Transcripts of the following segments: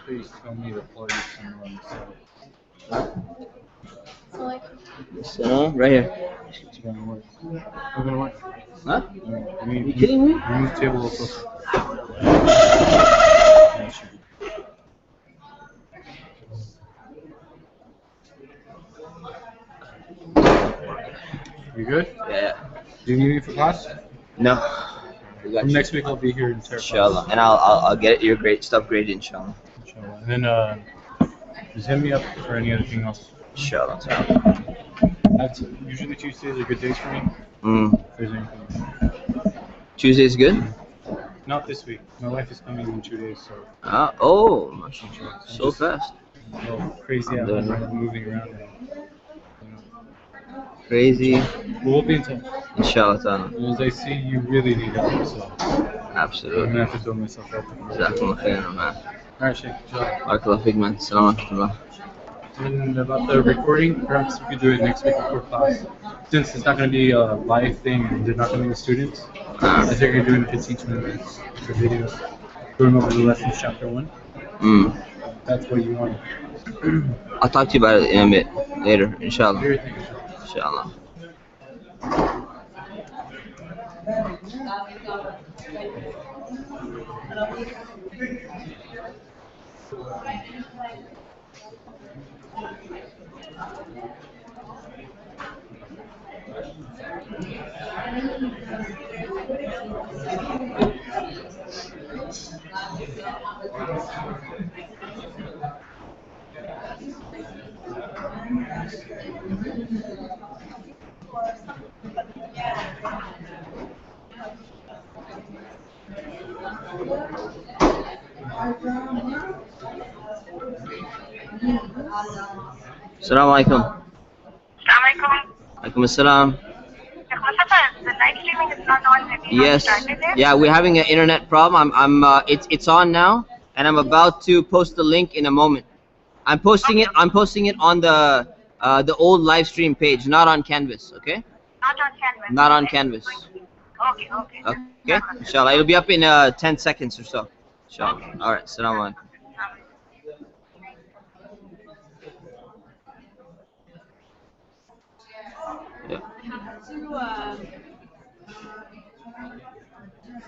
please tell me to plug you somewhere. So like, Right here. It's gonna work. We're gonna work. Huh? Are You kidding me? Move the table a little closer. You good? Yeah. Do you need me for class? No. We got From you. next week I'll be here in Terra. Inshallah. And I'll get your great stuff graded, inshallah. Inshallah. And then just hit me up for anything else. Inshallah. Usually Tuesdays are good days for me. If there's anything. Tuesday's good? Not this week. My wife is coming in 2 days, so. So fast. A little crazy out there, moving around. And, Crazy. We'll be in touch. Inshallah ta'ala. As I see, you really need help, so. Absolutely. I'm gonna have to build myself up. Jazakumullah khairan, man. Alright, Sheikh. Inshallah. Barakallahu feek, man. Assalamu alaikum. And about the recording, perhaps we could do it next week before class. Since it's not going to be a live thing and they're not going to be the students, I think you're doing 15 minutes for videos, going over the lessons, chapter 1. That's what you want. I'll talk to you about it in a bit later, inshallah. Inshallah. Assalamu alaikum. Alaikum assalam. The live streaming is not on. Have you Yes. not started it? Yeah, we're having an internet problem. It's on now, and I'm about to post the link in a moment. I'm posting it on the old live stream page, not on Canvas. Okay? Not on Canvas. Not on Canvas. Okay. Okay. Inshallah, it'll be up in 10 seconds or so. Inshallah. All right. Assalamu alaikum. Yeah.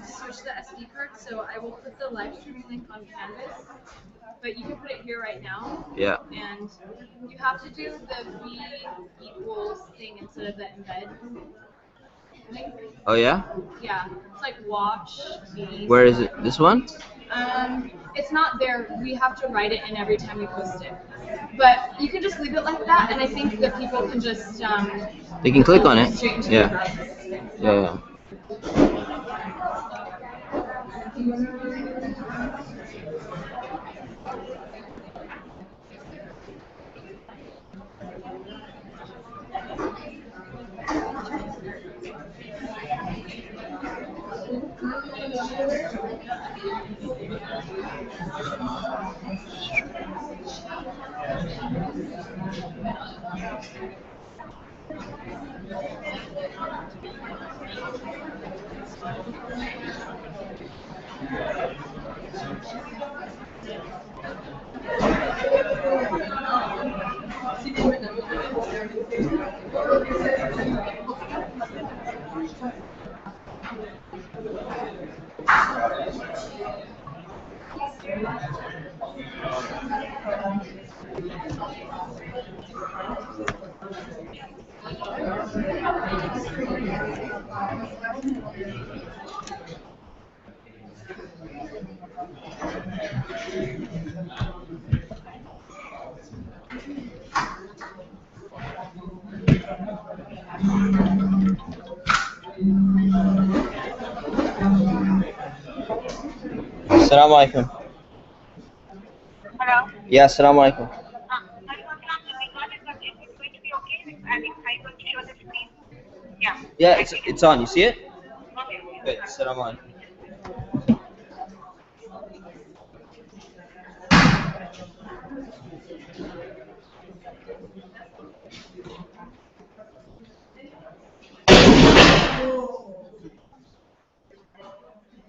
switch the SD card, so I will put the live streaming link on Canvas, but you can put it here right now. Yeah. And you have to do the V equals thing instead of the embed thing. Oh yeah? Yeah, it's like watch V. Where is it? This one? It's not there. We have to write it in every time we post it. But you can just leave it like that, and I think the people can just They can click on it. straight into Yeah. the browser. Yeah. Assalamu alaikum. Hello? Yeah, assalamu alaikum. Yeah, it's on. You see it? Okay. Good. Assalamu alaikum.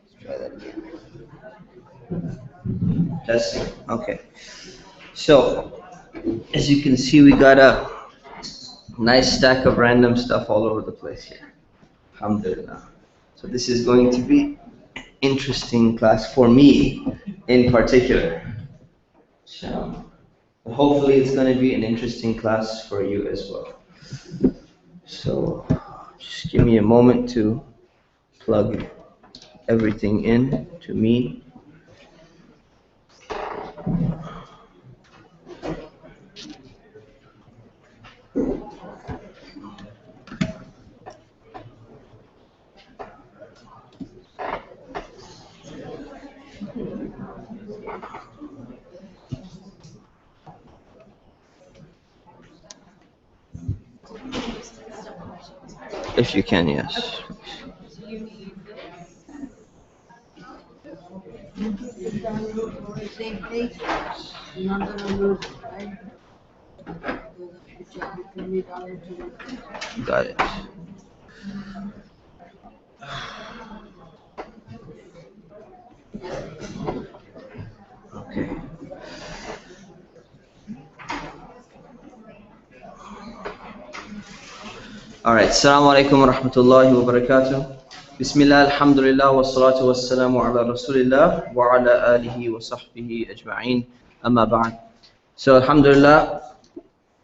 Let's try that again. Testing. Okay. So, as you can see, we got a nice stack of random stuff all over the place here. Alhamdulillah. So this is going to be interesting class for me in particular. So hopefully it's going to be an interesting class for you as well. So just give me a moment to plug everything in to me. If you can, yes. Same page, another number, right? Got it. Okay. Alright, Assalamu alaikum wa rahmatullahi wa barakatuh. Bismillah, alhamdulillah, wa salatu wa salamu ala rasulillah wa ala alihi wa sahbihi ajma'in, amma ba'd. So, alhamdulillah,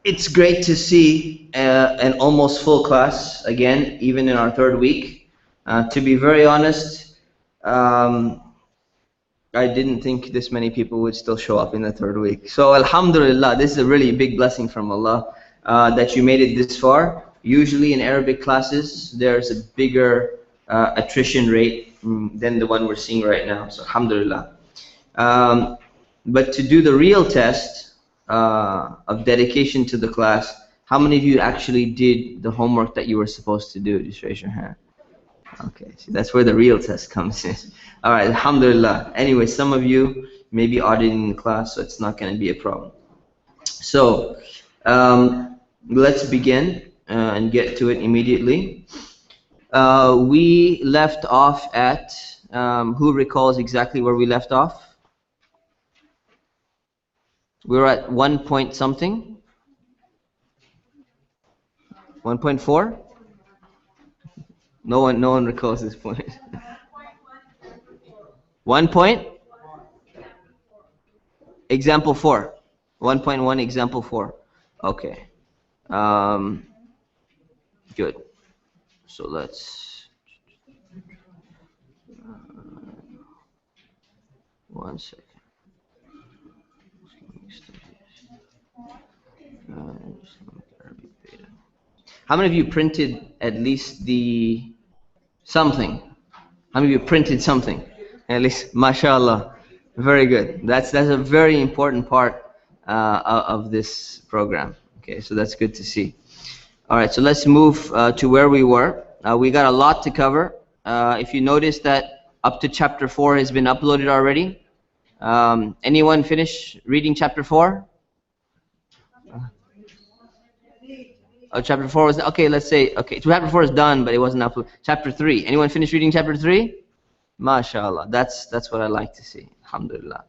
it's great to see an almost full class again, even in our third week. To be very honest, I didn't think this many people would still show up in the third week. So, alhamdulillah, this is a really big blessing from Allah that you made it this far. Usually in Arabic classes, there's a bigger attrition rate than the one we're seeing right now. So, alhamdulillah. But to do the real test of dedication to the class, how many of you actually did the homework that you were supposed to do? Just raise your hand. Okay, see, that's where the real test comes in. All right, alhamdulillah. Anyway, some of you may be auditing the class, so it's not going to be a problem. So, let's begin and get to it immediately. We left off at, who recalls exactly where we left off? We were at 1 point something? 1.4? No one recalls this point. 1 point? Example 4. 1.1 example 4. Okay. Good. So let's 1 second. How many of you printed at least the something? How many of you printed something? At least, mashallah. Very good. That's a very important part of this program. Okay, so that's good to see. All right, so let's move to where we were. We got a lot to cover. If you notice that up to chapter 4 has been uploaded already. Anyone finish reading chapter 4? Oh, chapter 4 was, okay, let's say, okay, chapter 4 is done, but it wasn't uploaded. Chapter 3, anyone finish reading chapter 3? MashaAllah, that's what I like to see, alhamdulillah.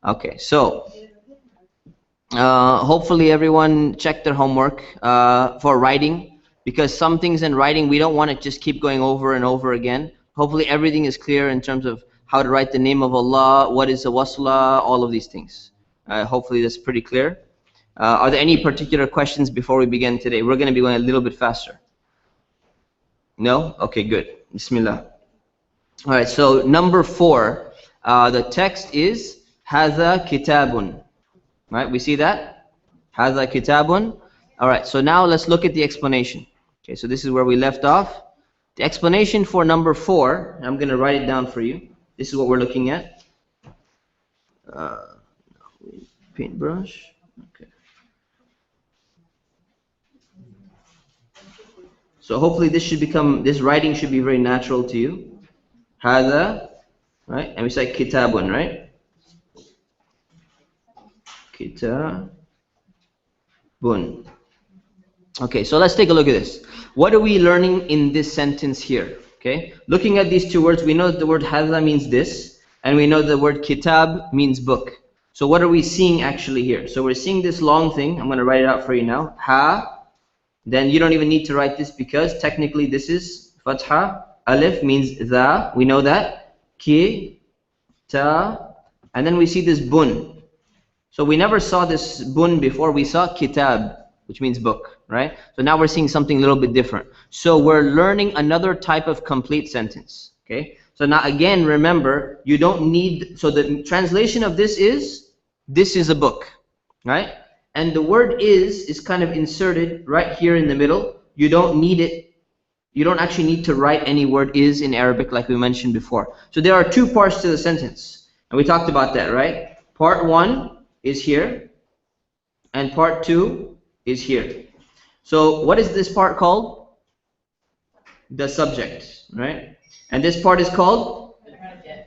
Okay, so, hopefully everyone checked their homework for writing, because some things in writing, we don't want to just keep going over and over again. Hopefully everything is clear in terms of how to write the name of Allah, what is a wasla, all of these things. Hopefully that's pretty clear. Are there any particular questions before we begin today? We're going to be going a little bit faster. No? Okay, good. Bismillah. All right, so number 4, the text is Hadha Kitabun. Right, we see that? Hadha Kitabun. All right, so now let's look at the explanation. Okay, so this is where we left off. The explanation for number 4, I'm going to write it down for you. This is what we're looking at. Paintbrush. Okay. So hopefully this writing should be very natural to you. Hadha, right? And we say kitabun, right? Kitabun. Okay, so let's take a look at this. What are we learning in this sentence here? Okay, looking at these two words, we know that the word hadha means this, and we know the word kitab means book. So what are we seeing actually here? So we're seeing this long thing. I'm going to write it out for you now. Ha. Then you don't even need to write this because technically this is fatha. Alif means the. We know that. Ki, ta. And then we see this bun. So we never saw this bun before. We saw kitab, which means book, right? So now we're seeing something a little bit different. So we're learning another type of complete sentence, okay? So now again, remember, you don't need, so the translation of this is a book, right? And the word is kind of inserted right here in the middle. You don't need it. You don't actually need to write any word is in Arabic like we mentioned before. So there are two parts to the sentence. And we talked about that, right? Part 1 is here. And part 2 is here. So what is this part called? The subject, right? And this part is called?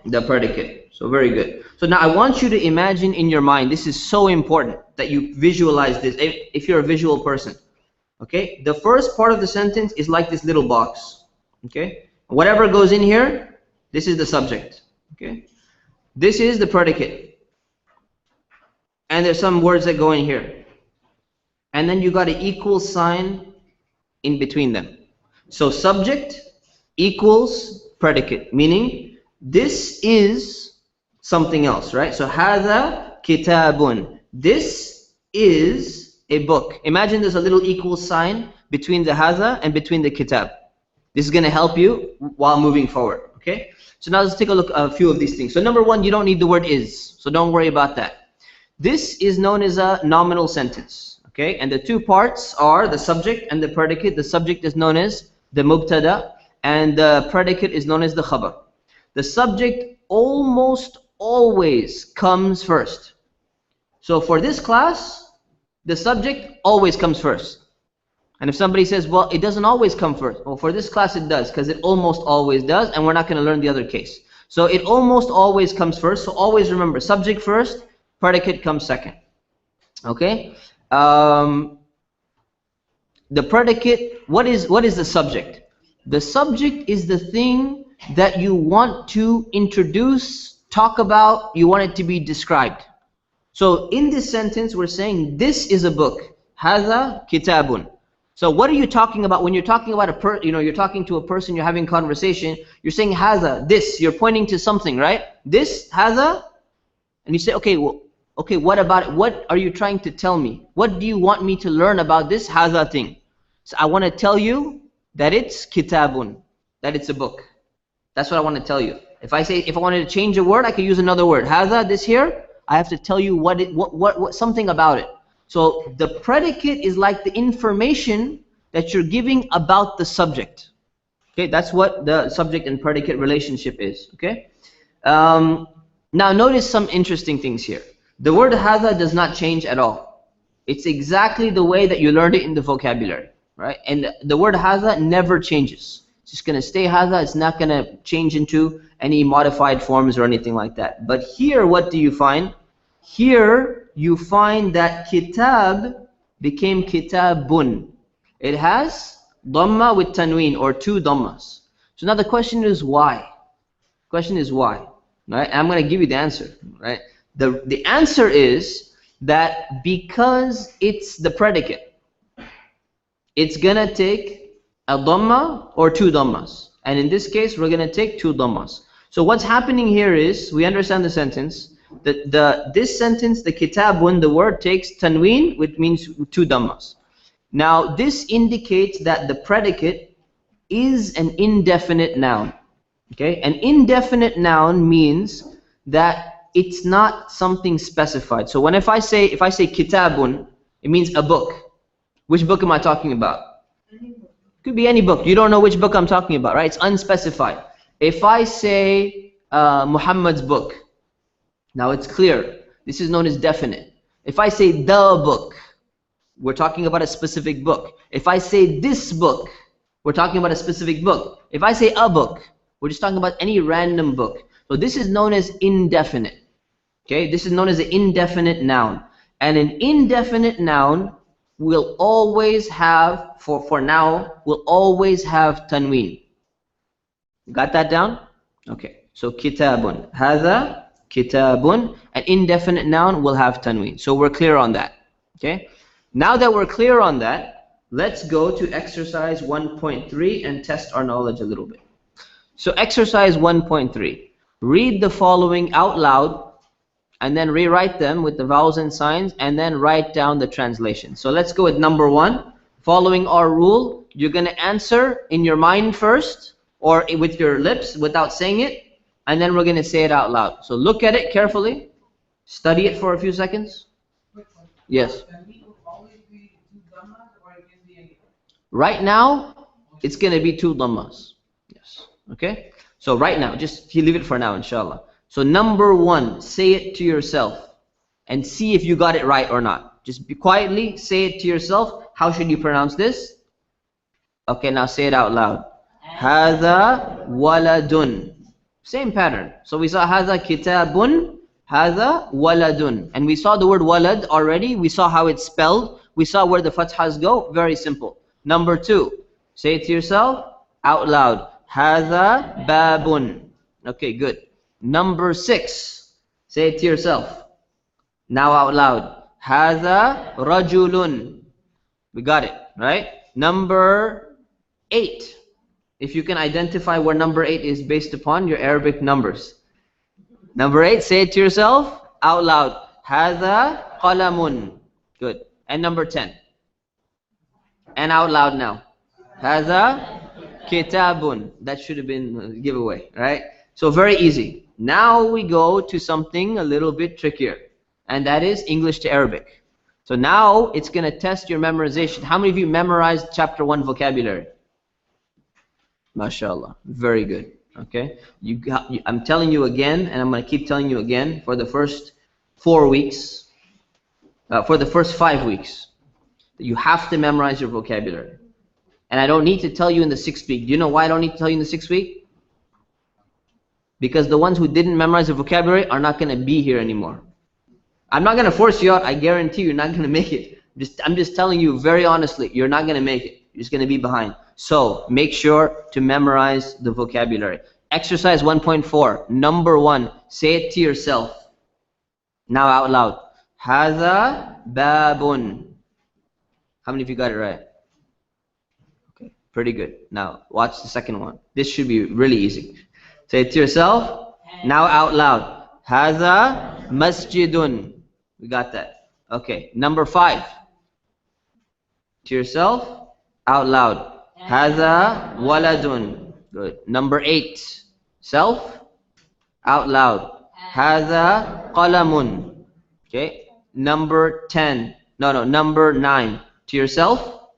The predicate. So very good. So now I want you to imagine in your mind, this is so important that you visualize this if you're a visual person. Okay? The first part of the sentence is like this little box. Okay? Whatever goes in here, this is the subject. Okay? This is the predicate. And there's some words that go in here. And then you got an equal sign in between them. So subject equals predicate, meaning this is something else, right? So hadha kitabun. This is a book. Imagine there's a little equal sign between the hadha and between the kitab. This is going to help you while moving forward, okay? So now let's take a look at a few of these things. So number 1, you don't need the word is, so don't worry about that. This is known as a nominal sentence, okay? And the two parts are the subject and the predicate. The subject is known as the mubtada and the predicate is known as the khabar. The subject almost always comes first. So for this class, the subject always comes first. And if somebody says, well, it doesn't always come first. Well, for this class it does, because it almost always does, and we're not going to learn the other case. So it almost always comes first. So always remember, subject first, predicate comes second. Okay? The predicate, what is the subject? The subject is the thing that you want to introduce, talk about, you want it to be described. So in this sentence, we're saying this is a book. Hadha kitabun. So what are you talking about when you're talking about you're talking to a person, you're having conversation, you're saying hadha, this, you're pointing to something, right? This, hadha, and you say, okay, well, okay, what about it? What are you trying to tell me? What do you want me to learn about this hadha thing? So I want to tell you that it's kitabun, that it's a book. That's what I want to tell you. If I wanted to change a word, I could use another word. Hadha, this here, I have to tell you what something about it. So the predicate is like the information that you're giving about the subject. Okay, that's what the subject and predicate relationship is. Okay. Now notice some interesting things here. The word hadha does not change at all. It's exactly the way that you learned it in the vocabulary, right? And the word hadha never changes. It's just going to stay hadha. It's not going to change into any modified forms or anything like that. But here, what do you find? Here, you find that kitab became kitabun. It has dhamma with tanween, or two dhammas. So now the question is why? Question is why? Right? I'm going to give you the answer. Right? The answer is that because it's the predicate, it's going to take a dhamma or two dhammas. And in this case, we're going to take two dhammas. So what's happening here is, we understand the sentence. This sentence, the kitabun, the word takes tanween, which means two dhammas. Now, this indicates that the predicate is an indefinite noun. Okay, an indefinite noun means that it's not something specified. So if I say kitabun, it means a book. Which book am I talking about? Could be any book. You don't know which book I'm talking about, right? It's unspecified. If I say Muhammad's book, now it's clear. This is known as definite. If I say the book, we're talking about a specific book. If I say this book, we're talking about a specific book. If I say a book, we're just talking about any random book. So this is known as indefinite. Okay, this is known as an indefinite noun. And an indefinite noun will always have, for now, will always have tanween. Got that down? Okay, so kitabun. Hadha kitabun. An indefinite noun will have tanween. So we're clear on that. Okay. Now that we're clear on that, let's go to exercise 1.3 and test our knowledge a little bit. So exercise 1.3. Read the following out loud and then rewrite them with the vowels and signs and then write down the translation. So let's go with number 1. Following our rule, you're going to answer in your mind first or with your lips without saying it, and then we're going to say it out loud. So look at it carefully. Study it for a few seconds. Yes. Right now, it's going to be 2 dhammas. Yes. Okay? So right now, just leave it for now, inshallah. So number 1, say it to yourself and see if you got it right or not. Just be quietly, say it to yourself. How should you pronounce this? Okay, now say it out loud. Hadha waladun. Same pattern. So we saw hadha kitabun, hadha waladun. And we saw the word walad already. We saw how it's spelled. We saw where the fathahs go. Very simple. Number 2, say it to yourself out loud. Hadha babun. Okay, good. Number 6, say it to yourself. Now out loud. Hadha rajulun. We got it, right? Number 8. If you can identify where number 8 is based upon your Arabic numbers. Number 8, say it to yourself out loud. Hadha qalamun. Good. And number 10. And out loud now. Hadha kitabun. That should have been a giveaway, right? So very easy. Now we go to something a little bit trickier. And that is English to Arabic. So now it's going to test your memorization. How many of you memorized chapter 1 vocabulary? MashaAllah. Very good. Okay. I'm telling you again, and I'm going to keep telling you again, for the first 4 weeks, for the first 5 weeks, you have to memorize your vocabulary. And I don't need to tell you in the 6th week. Do you know why I don't need to tell you in the 6th week? Because the ones who didn't memorize the vocabulary are not going to be here anymore. I'm not going to force you out. I guarantee you're not going to make it. I'm just telling you very honestly, you're not going to make it. You're just going to be behind. So make sure to memorize the vocabulary. Exercise 1.4. Number 1. Say it to yourself. Now out loud. Hadha babun. How many of you got it right? Okay, pretty good. Now watch the second one. This should be really easy. Say it to yourself. Now out loud. Hadha masjidun. We got that. Okay. Number 5. To yourself. Out loud. Hadha waladun. Good. Number 8. Self. Out loud. Hadha qalamun. Okay. Number 10. No. Number 9. To yourself.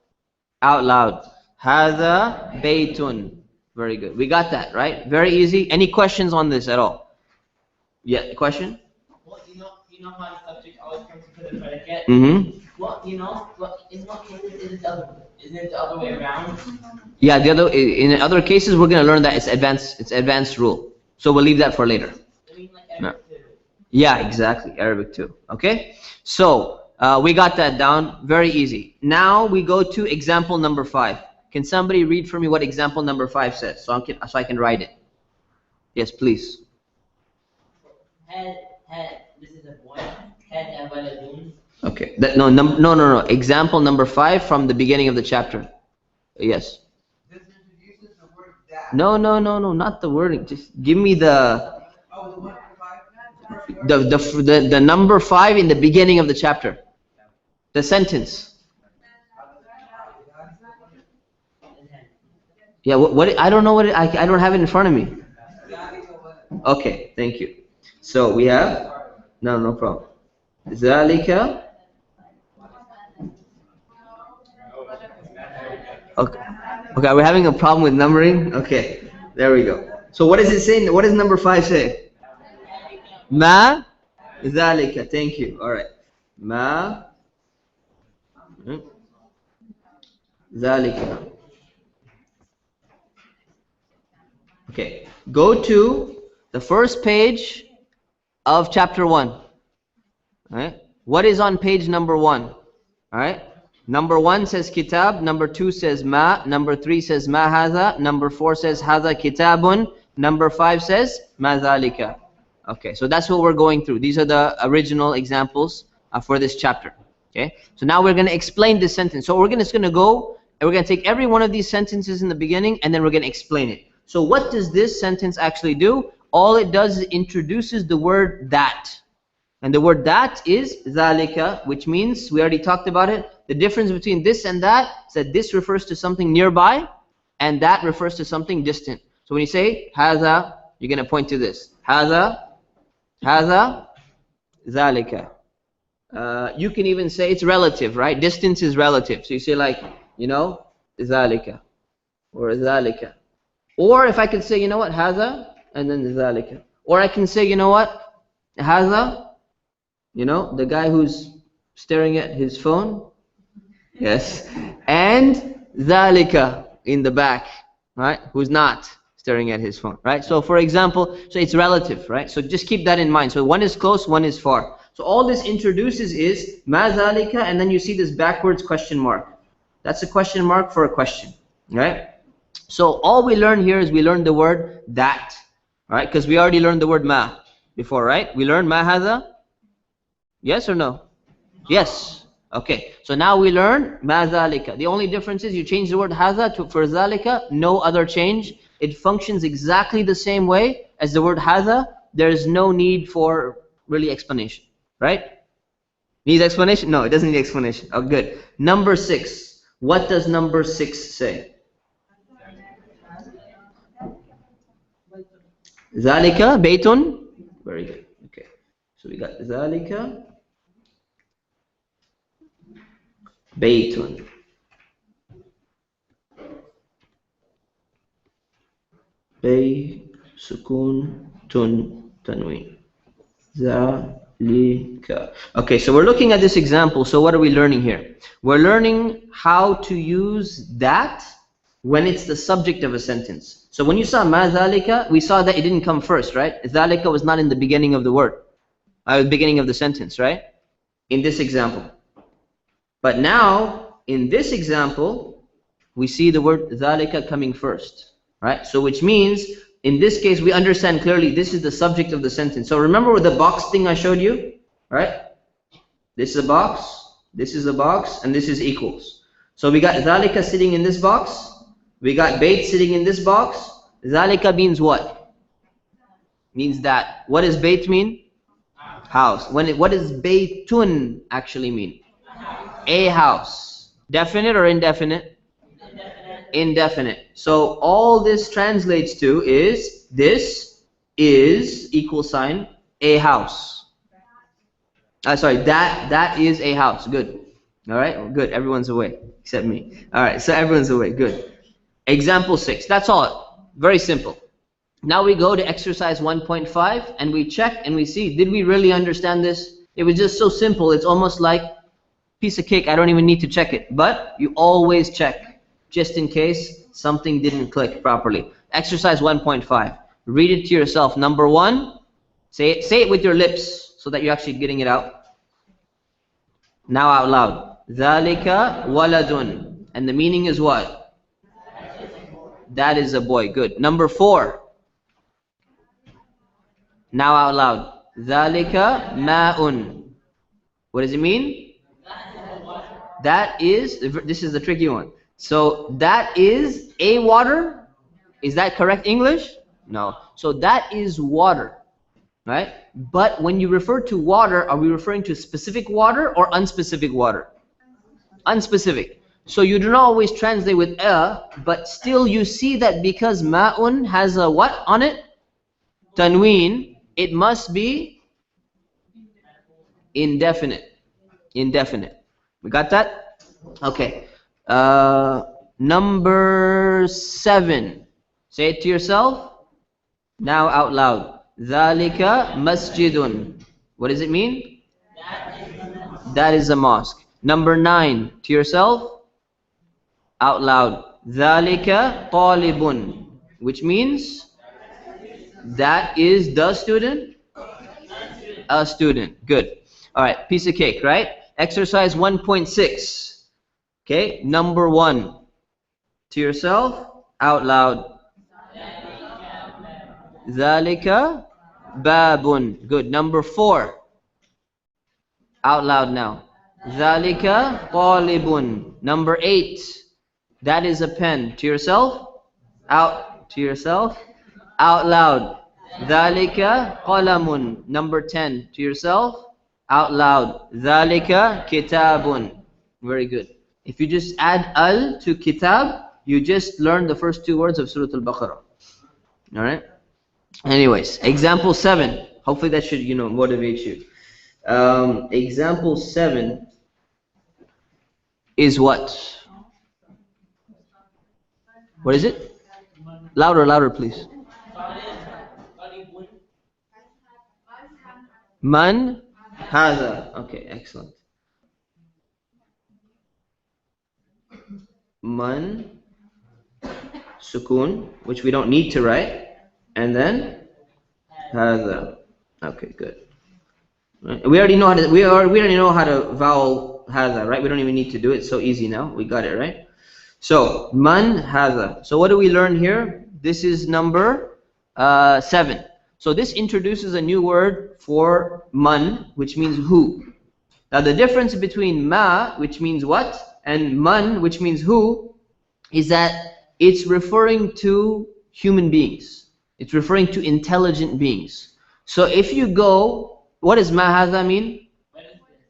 Out loud. Hadha baytun. Very good. We got that, right? Very easy. Any questions on this at all? Yeah, question? Well, you know how the subject always comes to the predicate? Mm-hmm. Well, in what cases is it the other way around? Yeah, in other cases we're gonna learn that it's advanced rule. So we'll leave that for later. I mean, like Arabic too. Yeah, exactly. Arabic too. Okay? So we got that down. Very easy. Now we go to example number 5. Can somebody read for me what example number 5 says so I can write it? Yes, please. Had this is a boy. Had waladun. Okay. No. Example number 5 from the beginning of the chapter. Yes. This introduces the word that. No, not the wording. Just give me the Oh, the one for 5? the number 5 in the beginning of the chapter. The sentence. Yeah, what I don't know what I don't have it in front of me. Okay, thank you. So we have no problem. Zalika. Okay, we're having a problem with numbering. Okay, there we go. So what does it say? What does number 5 say? Ma zalika. Thank you. All right. Ma zalika. Okay, go to the first page of chapter 1. All right. What is on page number 1? All right. Number 1 says kitab. Number 2 says ma. Number 3 says ma hadha. Number 4 says hadha kitabun. Number 5 says ma dhalika. Okay, so that's what we're going through. These are the original examples for this chapter. Okay, so now we're going to explain this sentence. So we're just going to go and we're going to take every one of these sentences in the beginning and then we're going to explain it. So what does this sentence actually do? All it does is introduces the word that. And the word that is ذَلِكَ, which means, we already talked about it, the difference between this and that is that this refers to something nearby and that refers to something distant. So when you say هَذَا, you're going to point to this. هَذَا, هَذَا, ذَلِكَ. You can even say it's relative, right? Distance is relative. So you say like, you know, ذَلِكَ or ذَلِكَ. Or if I could say, you know what, هَذَا and then ذَلِكَ. Or I can say, you know what, هَذَا, you know, the guy who's staring at his phone, yes, and ذَلِكَ in the back, right, who's not staring at his phone, right? So for example, so it's relative, right? So just keep that in mind. So one is close, one is far. So all this introduces is مَا ذَلِكَ, and then you see this backwards question mark. That's a question mark for a question, right? So all we learn here is we learn the word that, right? Because we already learned the word ma before, right? We learned ma hadha. Yes or no? Yes. Okay. So now we learn ma dhalika. The only difference is you change the word hadha to for dhalika. No other change. It functions exactly the same way as the word hadha. There is no need for really explanation, right? Needs explanation? No, it doesn't need explanation. Oh, good. Number 6. What does number 6 say? Zalika baytun. Very good. Okay. So we got Zalika baytun. Bay sukun tun tanween. Zalika. Okay, so we're looking at this example. So what are we learning here? We're learning how to use that when it's the subject of a sentence. So when you saw ma dhalika, we saw that it didn't come first, right? Dhalika was not in the beginning of the word, the beginning of the sentence, right? In this example. But now, in this example, we see the word dhalika coming first, right? So which means, in this case, we understand clearly this is the subject of the sentence. So remember the box thing I showed you, right? This is a box, this is a box, and this is equals. So we got dhalika sitting in this box. We got bayt sitting in this box. Zalika means what? Means that. What does bayt mean? House. What does baytun actually mean? A house. Definite or indefinite? Indefinite. So all this translates to is this is equal sign a house. Sorry, that is a house. Good. All right. Good. Everyone's awake except me. All right. So everyone's awake. Good. Example 6. That's all. Very simple. Now we go to exercise 1.5 and we check and we see, did we really understand this? It was just so simple. It's almost like a piece of cake. I don't even need to check it. But you always check just in case something didn't click properly. Exercise 1.5. Read it to yourself. Number 1, say it with your lips so that you're actually getting it out. Now out loud. ذَلِكَ waladun. And the meaning is what? That is a boy. Good. Number 4. Now out loud. ذَلِكَ مَاءٌ. What does it mean? That is, this is the tricky one. So that is a water. Is that correct English? No. So that is water. Right? But when you refer to water, are we referring to specific water or unspecific water? Unspecific. So you do not always translate with a, but still you see that because ma'un has a what on it? Tanween. It must be indefinite. Indefinite. We got that? Okay. Number 7. Say it to yourself. Now out loud. Dhalika masjidun. What does it mean? That is a mosque. Number 9. To yourself. Out loud. Dhalika talibun. Which means that is the student? A student. Good. Alright, piece of cake, right? Exercise 1.6. Okay, number 1. To yourself, out loud. Dhalika babun. Good. Number 4. Out loud now. Dhalika talibun. Number 8. That is a pen. To yourself. Out. To yourself. Out loud. Dhalika qalamun. Number 10. To yourself. Out loud. Dhalika kitabun. Very good. If you just add al to kitab, you just learn the first 2 words of Surah Al-Baqarah. Alright? Anyways, example 7. Hopefully that should, motivate you. Example 7 is what? What is it? Louder, louder, please. Man hadha. Okay, excellent. Man sukun, which we don't need to write, and then hadha. Okay, good. Right. We already know how to we already know how to vowel hadha, right? We don't even need to do it. So easy now. We got it, right? So man hadha. So what do we learn here? This is number 7. So this introduces a new word for man, which means who. Now the difference between ma, which means what, and man, which means who, is that it's referring to human beings. It's referring to intelligent beings. So if you go, what does ma hadha mean?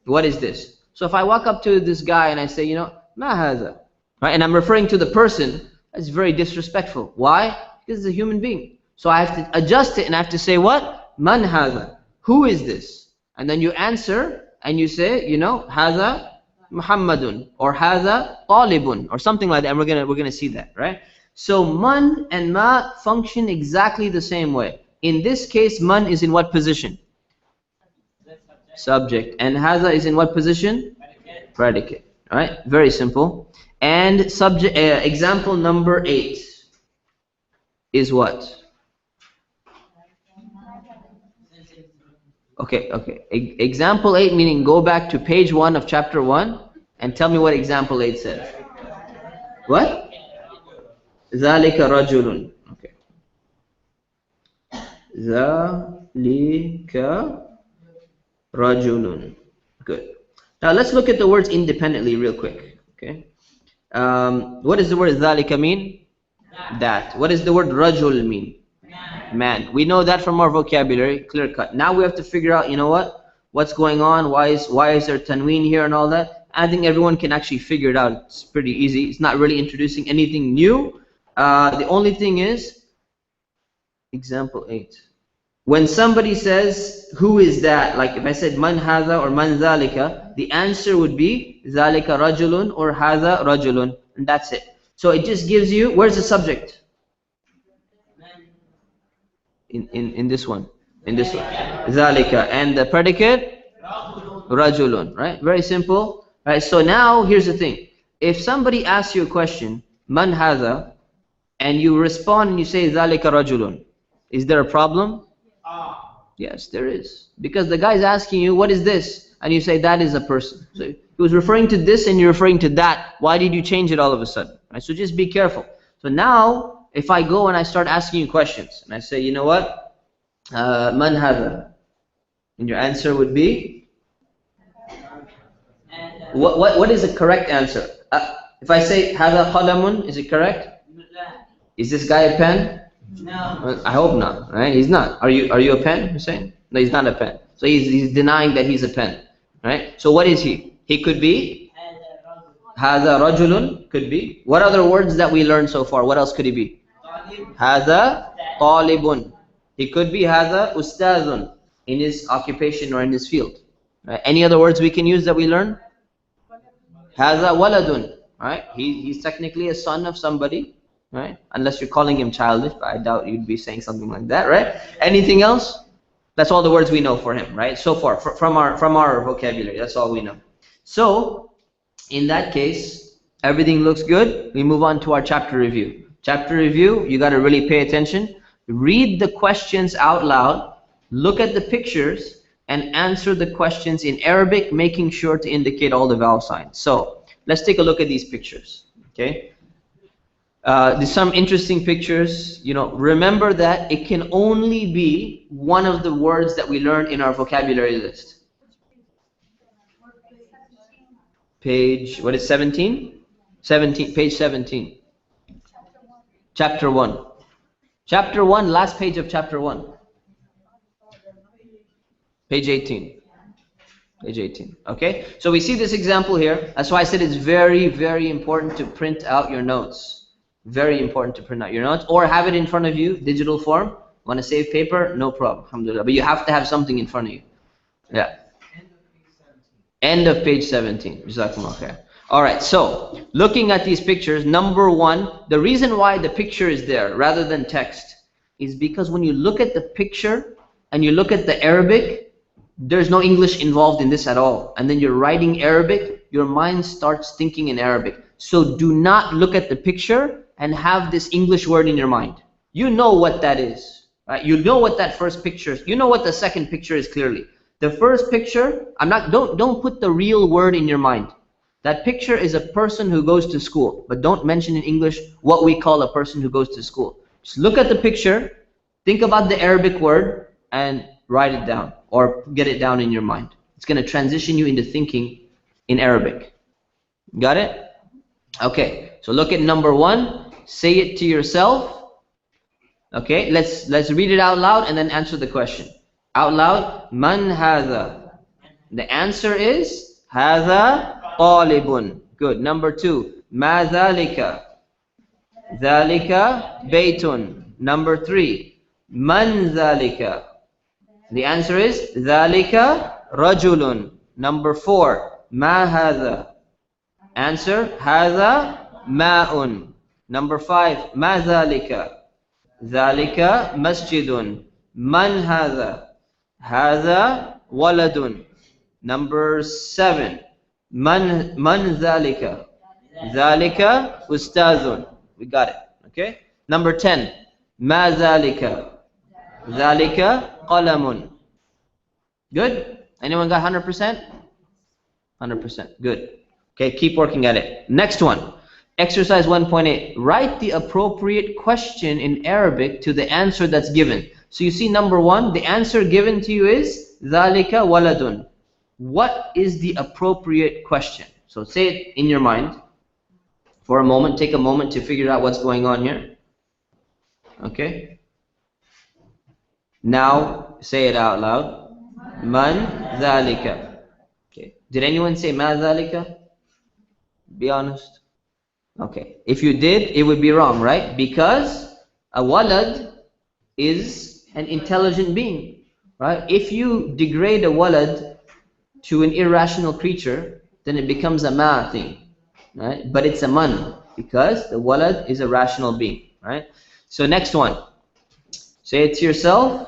What is this? So if I walk up to this guy and I say, ma hadha, right, and I'm referring to the person, that's very disrespectful. Why? Because it's a human being. So I have to adjust it and I have to say what? Man hadha. Who is this? And then you answer and you say, hadha Muhammadun or hadha talibun or something like that. And we're gonna see that, right? So man and ma function exactly the same way. In this case, man is in what position? Subject. And hadha is in what position? Predicate. All right? Very simple. And subject. Example number 8 is what? Okay. Example 8 meaning go back to page 1 of chapter 1 and tell me what example 8 says. What? Zalika rajulun. Okay. Zalika rajulun. Good. Now let's look at the words independently real quick. Okay. What does the word zalika mean? That. What does the word rajul mean? Man. We know that from our vocabulary, clear cut. Now we have to figure out, what's going on? Why is there tanween here and all that? I think everyone can actually figure it out. It's pretty easy. It's not really introducing anything new. The only thing is, example 8. When somebody says, who is that? Like if I said man hadha or man zalika, the answer would be zalika rajulun or hadha rajulun, and that's it. So it just gives you, where's the subject? In this one. In this one. Zalika. And the predicate? Rajulun. Right? Very simple. Right? So now here's the thing. If somebody asks you a question, man hadha, and you respond and you say zalika rajulun, is there a problem? Yes, there is. Because the guy's asking you, what is this? And you say, that is a person. So he was referring to this and you're referring to that. Why did you change it all of a sudden? Right? So just be careful. So now, if I go and I start asking you questions, and I say, you know what? Man hadha. And your answer would be? What is the correct answer? If I say hadha qalamun, is it correct? Is this guy a pen? No. I hope not, right? He's not. Are you a pen, Hussein? No, he's not a pen. So he's denying that he's a pen, right? So what is he? He could be hadha rajulun, could be. What other words that we learned so far? What else could he be? Hadha talibun. He could be hadha ustadun in his occupation or in his field. Right? Any other words we can use that we learn? Hadha waladun. Right? He's technically a son of somebody. Right? Unless you're calling him childish, but I doubt you'd be saying something like that, right? Anything else? That's all the words we know for him, right? So far, from our vocabulary, that's all we know. So, in that case, everything looks good. We move on to our chapter review. Chapter review, you got to really pay attention. Read the questions out loud, look at the pictures, and answer the questions in Arabic, making sure to indicate all the vowel signs. So, let's take a look at these pictures, okay? There's some interesting pictures. You know, remember that it can only be one of the words that we learned in our vocabulary list. Page, what is 17? 17, page 17. Chapter 1. Chapter 1, last page of chapter 1. Page 18. Page 18. Okay? So we see this example here. That's why I said it's very, very important to print out your notes. Very important to print out your notes. Or have it in front of you, digital form. Want to save paper? No problem. Alhamdulillah. But you have to have something in front of you. Yeah. End of page 17. Jazakumullah khair. Alright, so looking at these pictures, number one, the reason why the picture is there rather than text is because when you look at the picture and you look at the Arabic, there's no English involved in this at all. And then you're writing Arabic, your mind starts thinking in Arabic. So do not look at the picture and have this English word in your mind. You know what that is, right? You know what that first picture is. You know what the second picture is clearly. The first picture, don't put the real word in your mind. That picture is a person who goes to school, but don't mention in English what we call a person who goes to school. Just look at the picture, think about the Arabic word, and write it down or get it down in your mind. It's going to transition you into thinking in Arabic. Got it? Okay, so look at number one. Say it to yourself. Okay, let's read it out loud and then answer the question. Out loud, man hadha. The answer is hadha talibun. Good. Number two, ma dhalika. Dhalika baytun. Number three, man dhalika. The answer is dhalika rajulun. Number four, ma hadha. Answer, hadha ma'un. Number five, ma dhalika. Dhalika masjidun. Man hadha. Hadha waladun. Number seven, man dhalika. Dhalika ustadhun. We got it. Okay. Number 10, ma dhalika. Dhalika qalamun. Good? Anyone got 100%? 100%. Good. Okay, keep working at it. Next one. Exercise 1.8. Write the appropriate question in Arabic to the answer that's given. So you see number one, the answer given to you is dhalika waladun. What is the appropriate question? So say it in your mind for a moment. Take a moment to figure out what's going on here. Okay. Now say it out loud. Man dhalika. Okay. Did anyone say ma dhalika? Be honest. Okay. If you did, it would be wrong, right? Because a walad is an intelligent being, right? If you degrade a walad to an irrational creature, then it becomes a ma thing, right? But it's a man because the walad is a rational being, right? So next one. Say it to yourself.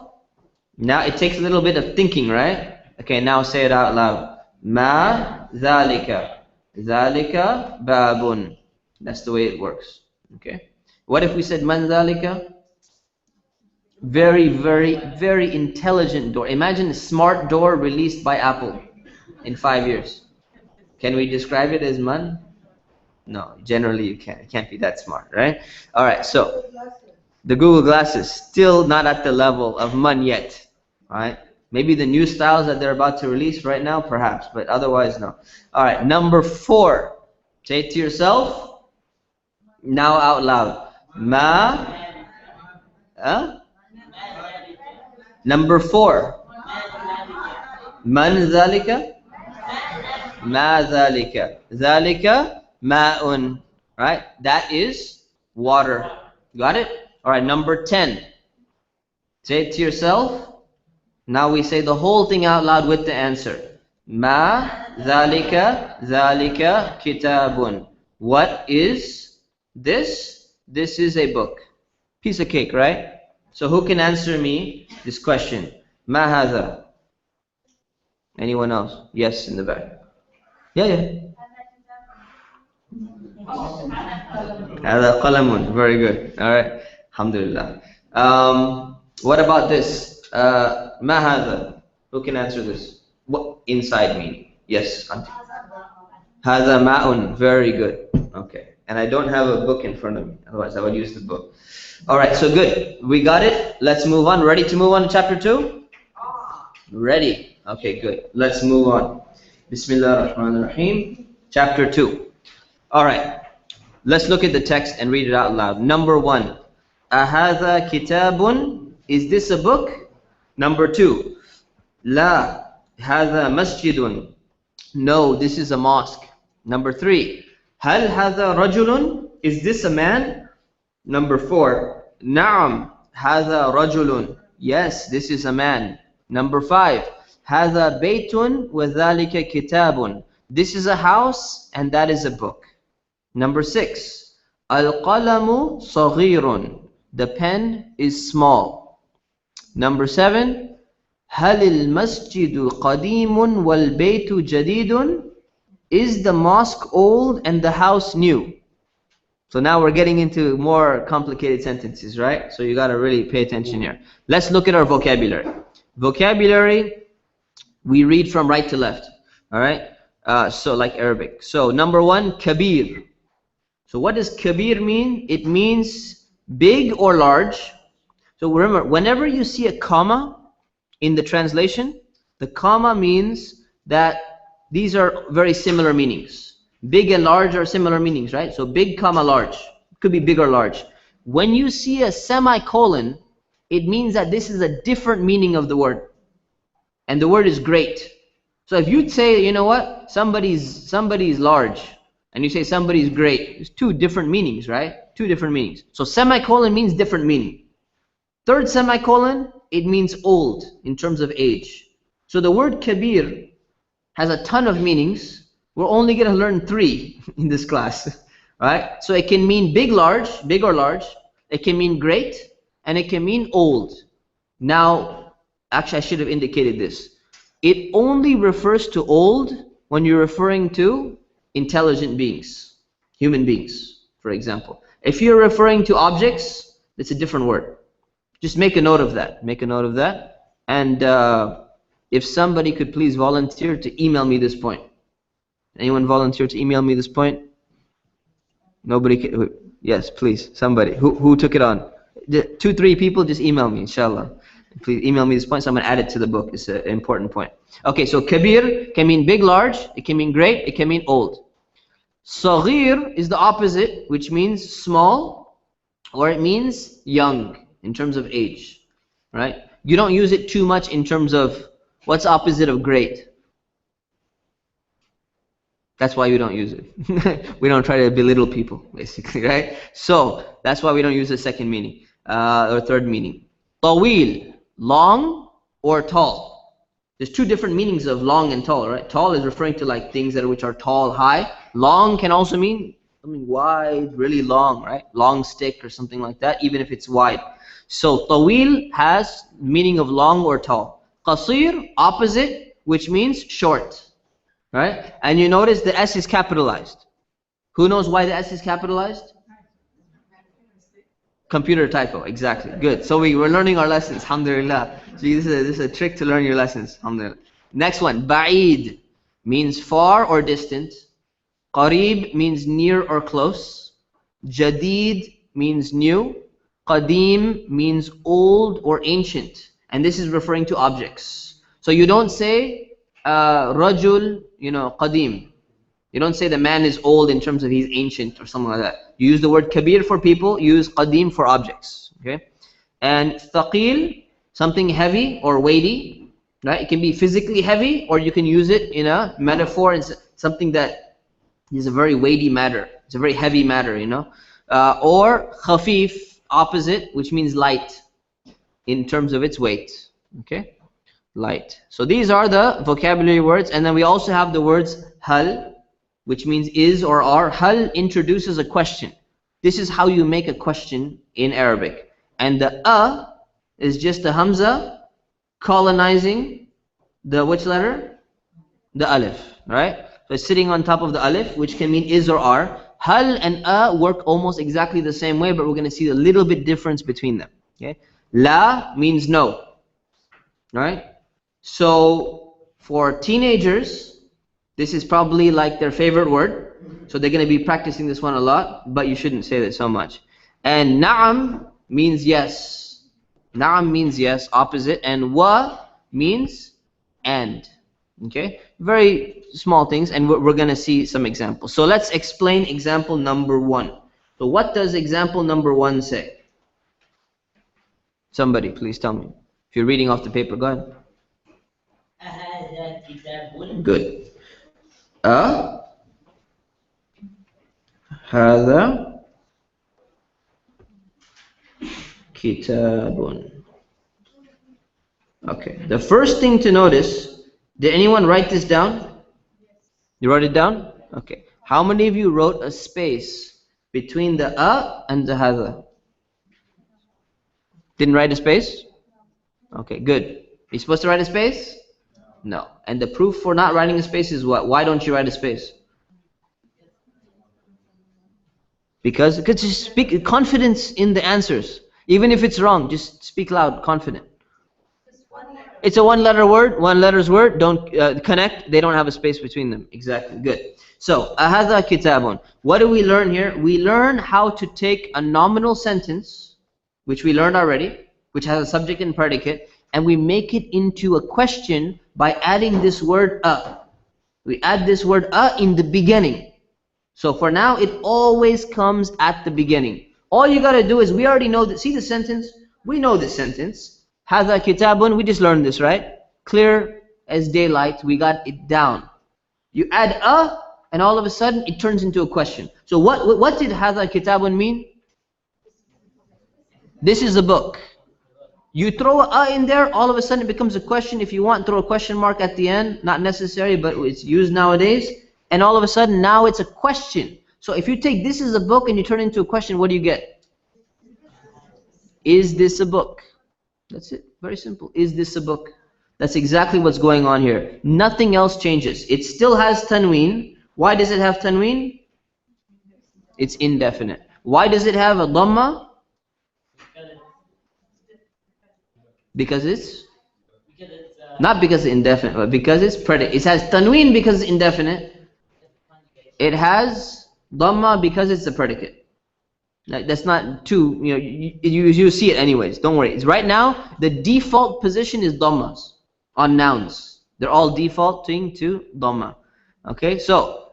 Now it takes a little bit of thinking, right? Okay, now say it out loud. Ma dhalika. Dhalika babun. That's the way it works. Okay. What if we said man dhalika? Very, very, very intelligent door. Imagine a smart door released by Apple in 5 years. Can we describe it as man? No, generally you can't. It can't be that smart, right? All right, so the Google Glasses, still not at the level of man yet, right? Maybe the new styles that they're about to release right now, perhaps, but otherwise, no. All right, number 4. Say it to yourself. Now out loud. Ma. Number 4. Man dhalika. Ma dhalika. Dhalika ma'un. Right? That is water. Got it? All right, number 10. Say it to yourself. Now we say the whole thing out loud with the answer. Ma dhalika. Dhalika kitabun. What is this? This is a book. Piece of cake, right? So who can answer me this question? Ma hadha. Anyone else? Yes, in the back. Yeah. Hadha qalamun. Very good. All right. Alhamdulillah. What about this? Ma hadha. Who can answer this? What inside meaning? Yes, auntie. Hadha ma'un. Very good. Okay. and I don't have a book in front of me. Otherwise, I would use the book. All right, so good. We got it. Let's move on. Ready to move on to chapter 2? Ready. Okay, good. Let's move on. Bismillah ar-Rahman ar-Rahim. Chapter 2. All right. Let's look at the text and read it out loud. Number 1. Ahadha kitabun. Is this a book? Number 2. La. Hadha masjidun. No, this is a mosque. Number 3. Hal hadha rajulun. Is this a man? Number 4. Na'am. Hadha rajulun. Yes, this is a man. Number 5. Hadha baytun wa dhalika kitabun. This is a house and that is a book. Number 6. Al-qalamu saghirun. The pen is small. Number 7. Halil masjidu qadimun wal baytu jadidun. Is the mosque old and the house new? So now we're getting into more complicated sentences, right? So you got to really pay attention here. Let's look at our vocabulary. Vocabulary, we read from right to left. All right? So like Arabic. So number 1, kabir. So what does kabir mean? It means big or large. So remember, whenever you see a comma in the translation, the comma means that these are very similar meanings. Big and large are similar meanings, right? So big comma large. It could be big or large. When you see a semicolon, it means that this is a different meaning of the word. And the word is great. So if you say, you know what, somebody's large, and you say somebody's great, it's two different meanings, right? Two different meanings. So semicolon means different meaning. Third semicolon, it means old in terms of age. So the word kabir has a ton of meanings. We're only going to learn 3 in this class, right? So it can mean big or large. It can mean great, and it can mean old. Now, actually, I should have indicated this. It only refers to old when you're referring to intelligent beings, human beings, for example. If you're referring to objects, it's a different word. Just make a note of that. Make a note of that. And if somebody could please volunteer to email me this point. Anyone volunteer to email me this point? Nobody can, yes, please, somebody. Who took it on? 2-3 people, just email me, inshallah. Please email me this point so I'm going to add it to the book. It's an important point. Okay, so kabir can mean big, large. It can mean great. It can mean old. Saghir is the opposite, which means small, or it means young in terms of age, right? You don't use it too much in terms of what's opposite of great. That's why we don't use it. We don't try to belittle people, basically, right? So that's why we don't use the second meaning or third meaning. Tawil, long or tall. There's 2 different meanings of long and tall, right? Tall is referring to like things which are tall, high. Long can also mean something wide, really long, right? Long stick or something like that, even if it's wide. So tawil has meaning of long or tall. Qasir, opposite, which means short. Right? And you notice the S is capitalized. Who knows why the S is capitalized? Computer typo, exactly. Good. So we're learning our lessons, alhamdulillah. So this is a trick to learn your lessons, alhamdulillah. Next one, ba'id means far or distant. Qareeb means near or close. Jadid means new. Qadim means old or ancient. And this is referring to objects. So you don't say rajul, qadim. You don't say the man is old in terms of he's ancient or something like that. You use the word kabir for people, you use qadim for objects. Okay? And thaqil, something heavy or weighty. Right? It can be physically heavy, or you can use it in a metaphor. It's something that is a very weighty matter. It's a very heavy matter, or khafif, opposite, which means light in terms of its weight. Okay? Light. So these are the vocabulary words, and then we also have the words hal, which means is or are. Hal introduces a question. This is how you make a question in Arabic. And the is just the hamza colonizing the which letter? The alif, right? So it's sitting on top of the alif, which can mean is or are. Hal and work almost exactly the same way, but we're going to see a little bit difference between them. Okay? La means no. Right? So for teenagers, This is probably like their favorite word. So they're going to be practicing this one a lot, but you shouldn't say this so much. And na'am means yes. Na'am means yes, opposite. And wa means and. Okay? Very small things, and we're going to see some examples. So let's explain example number 1. So what does example number 1 say? Somebody, please tell me. If you're reading off the paper, go ahead. Good. هذا كتاب. Okay. The first thing to notice, did anyone write this down? You wrote it down? Okay. How many of you wrote a space between the and the hadha? Didn't write a space? Okay, good. You're supposed to write a space? No. And the proof for not writing a space is what? Why don't you write a space? Because you speak confidence in the answers. Even if it's wrong, just speak loud, confident. It's a one-letter word, one-letter's word. Don't connect. They don't have a space between them. Exactly. Good. So, ahadha kitabun. What do we learn here? We learn how to take a nominal sentence, which we learned already, which has a subject and predicate, and we make it into a question by adding this word a. We add this word a in the beginning. So for now, it always comes at the beginning. All you gotta do is, we already know that. See the sentence? We know this sentence. Hadha kitabun, we just learned this, right? Clear as daylight, we got it down. You add a, and all of a sudden, it turns into a question. So what did hadha kitabun mean? This is a book. You throw a in there, all of a sudden it becomes a question. If you want, throw a question mark at the end. Not necessary, but it's used nowadays. And all of a sudden, now it's a question. So if you take this as a book and you turn it into a question, what do you get? Is this a book? That's it. Very simple. Is this a book? That's exactly what's going on here. Nothing else changes. It still has tanween. Why does it have tanween? It's indefinite. Why does it have a dhamma? Because it's not because it's indefinite, but because it's predicate. It has tanween because it's indefinite. It has dhamma because it's a predicate. That's not too, you see it anyways. Don't worry. It's right now, the default position is dhammas on nouns. They're all defaulting to dhamma. Okay, so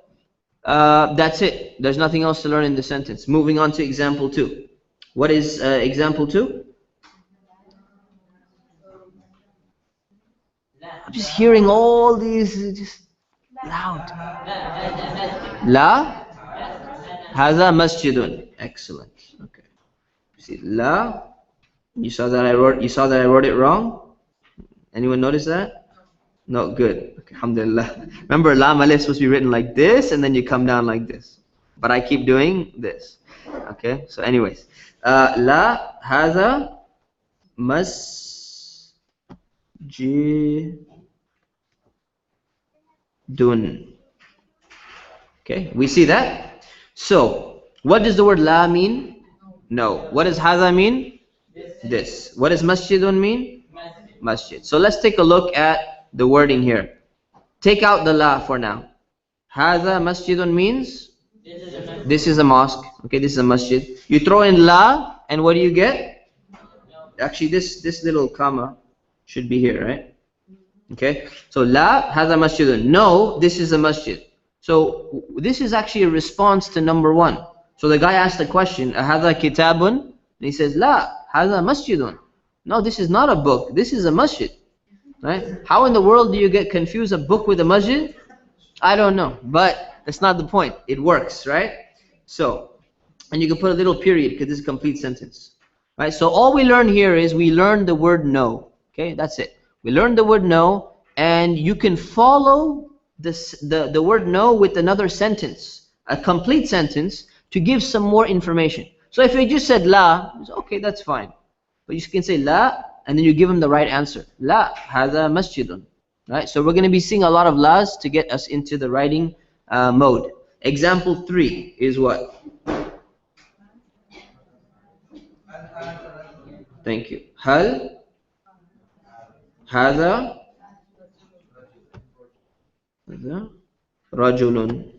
that's it. There's nothing else to learn in the sentence. Moving on to example 2. What is example 2? I'm just hearing all these just loud. La hadha masjidun. Excellent. Okay. See, la. You saw that I wrote it wrong? Anyone notice that? No, good. Okay, alhamdulillah. Remember, lam alif is supposed to be written like this, and then you come down like this. But I keep doing this. Okay. So, anyways, la hadha masjidun. Okay, we see that. So, what does the word la mean? No. What does hadha mean? This. What does masjidun mean? Masjid. So let's take a look at the wording here. Take out the la for now. Hadha masjidun means this is a mosque. Okay, this is a masjid. You throw in la, and what do you get? Actually, this little comma should be here, right? Okay. So la hadha masjidun. No, this is a masjid. So this is actually a response to number 1. So the guy asked the question, ahadha kitabun? And he says, la, hadha masjidun. No, this is not a book. This is a masjid. Right? How in the world do you get confused a book with a masjid? I don't know. But that's not the point. It works, right? So, and you can put a little period because this is a complete sentence. Right? So all we learn here is we learn the word no. Okay, that's it. We learned the word no, and you can follow the word no with another sentence, a complete sentence, to give some more information. So if you just said la, okay, that's fine. But you can say la, and then you give them the right answer. La hadha masjidun. Right? So we're going to be seeing a lot of las to get us into the writing mode. Example 3 is what? Thank you. Hal hadha رجل.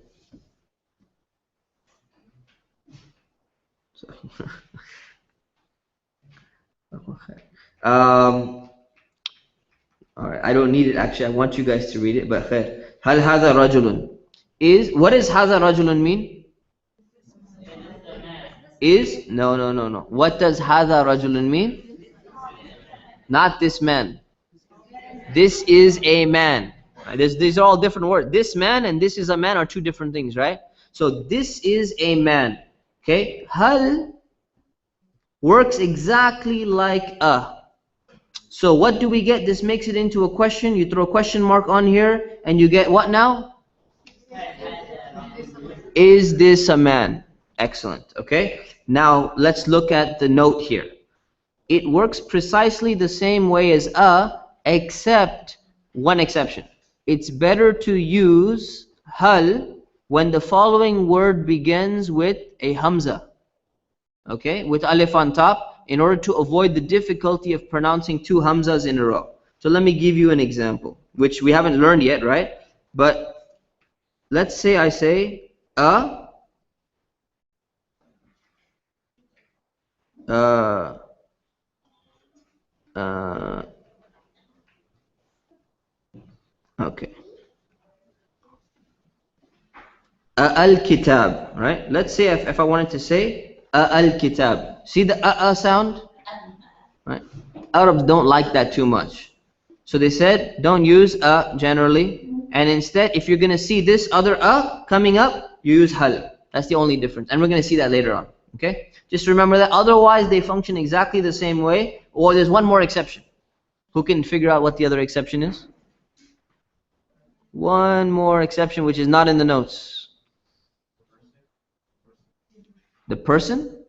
All right, I don't need it actually. I want you guys to read it, but خير. هل هذا رجل is, what does هذا رجل mean? Is, no. What does هذا رجل mean? Not this man. This is a man. Right? These are all different words. This man and this is a man are two different things, right? So this is a man. Okay, hal works exactly like a. So what do we get? This makes it into a question. You throw a question mark on here and you get what now? Is this a man? Excellent. Okay, now let's look at the note here. It works precisely the same way as a, except one exception. It's better to use hal when the following word begins with a hamza, okay, with alif on top, in order to avoid the difficulty of pronouncing two hamzas in a row. So let me give you an example, which we haven't learned yet, right? But let's say I say okay, al-kitab, right? Let's say if I wanted to say al-kitab. See the sound? Right? Arabs don't like that too much. So they said don't use generally, and instead if you're going to see this other coming up, you use hal. That's the only difference, and we're going to see that later on. Okay? Just remember that. Otherwise they function exactly the same way. Or there's one more exception. Who can figure out what the other exception is? One more exception which is not in the notes. The person?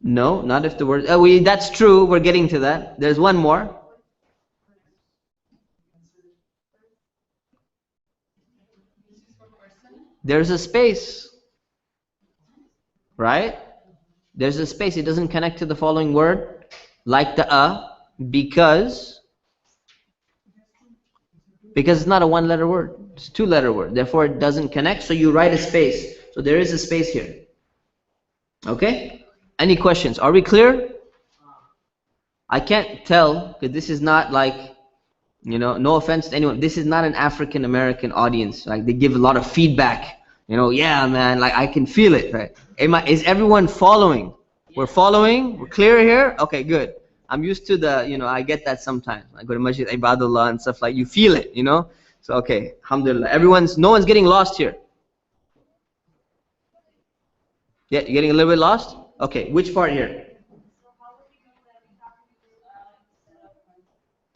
No, not if the word. That's true. We're getting to that. There's one more. There's a space, right? There's a space. It doesn't connect to the following word, like the because it's not a one-letter word. It's a two-letter word. Therefore, it doesn't connect. So you write a space. So there is a space here. Okay? Any questions? Are we clear? I can't tell because this is not like, you know, no offense to anyone. This is not an African American audience. Like they give a lot of feedback. You know, yeah, man, like I can feel it, right? Is everyone following? We're following? We're clear here? Okay, good. I'm used to the, you know, I get that sometimes. I go to Masjid Ibadullah and stuff like, you feel it, you know? So, okay, alhamdulillah. No one's getting lost here. Yeah, you're getting a little bit lost? Okay, which part here?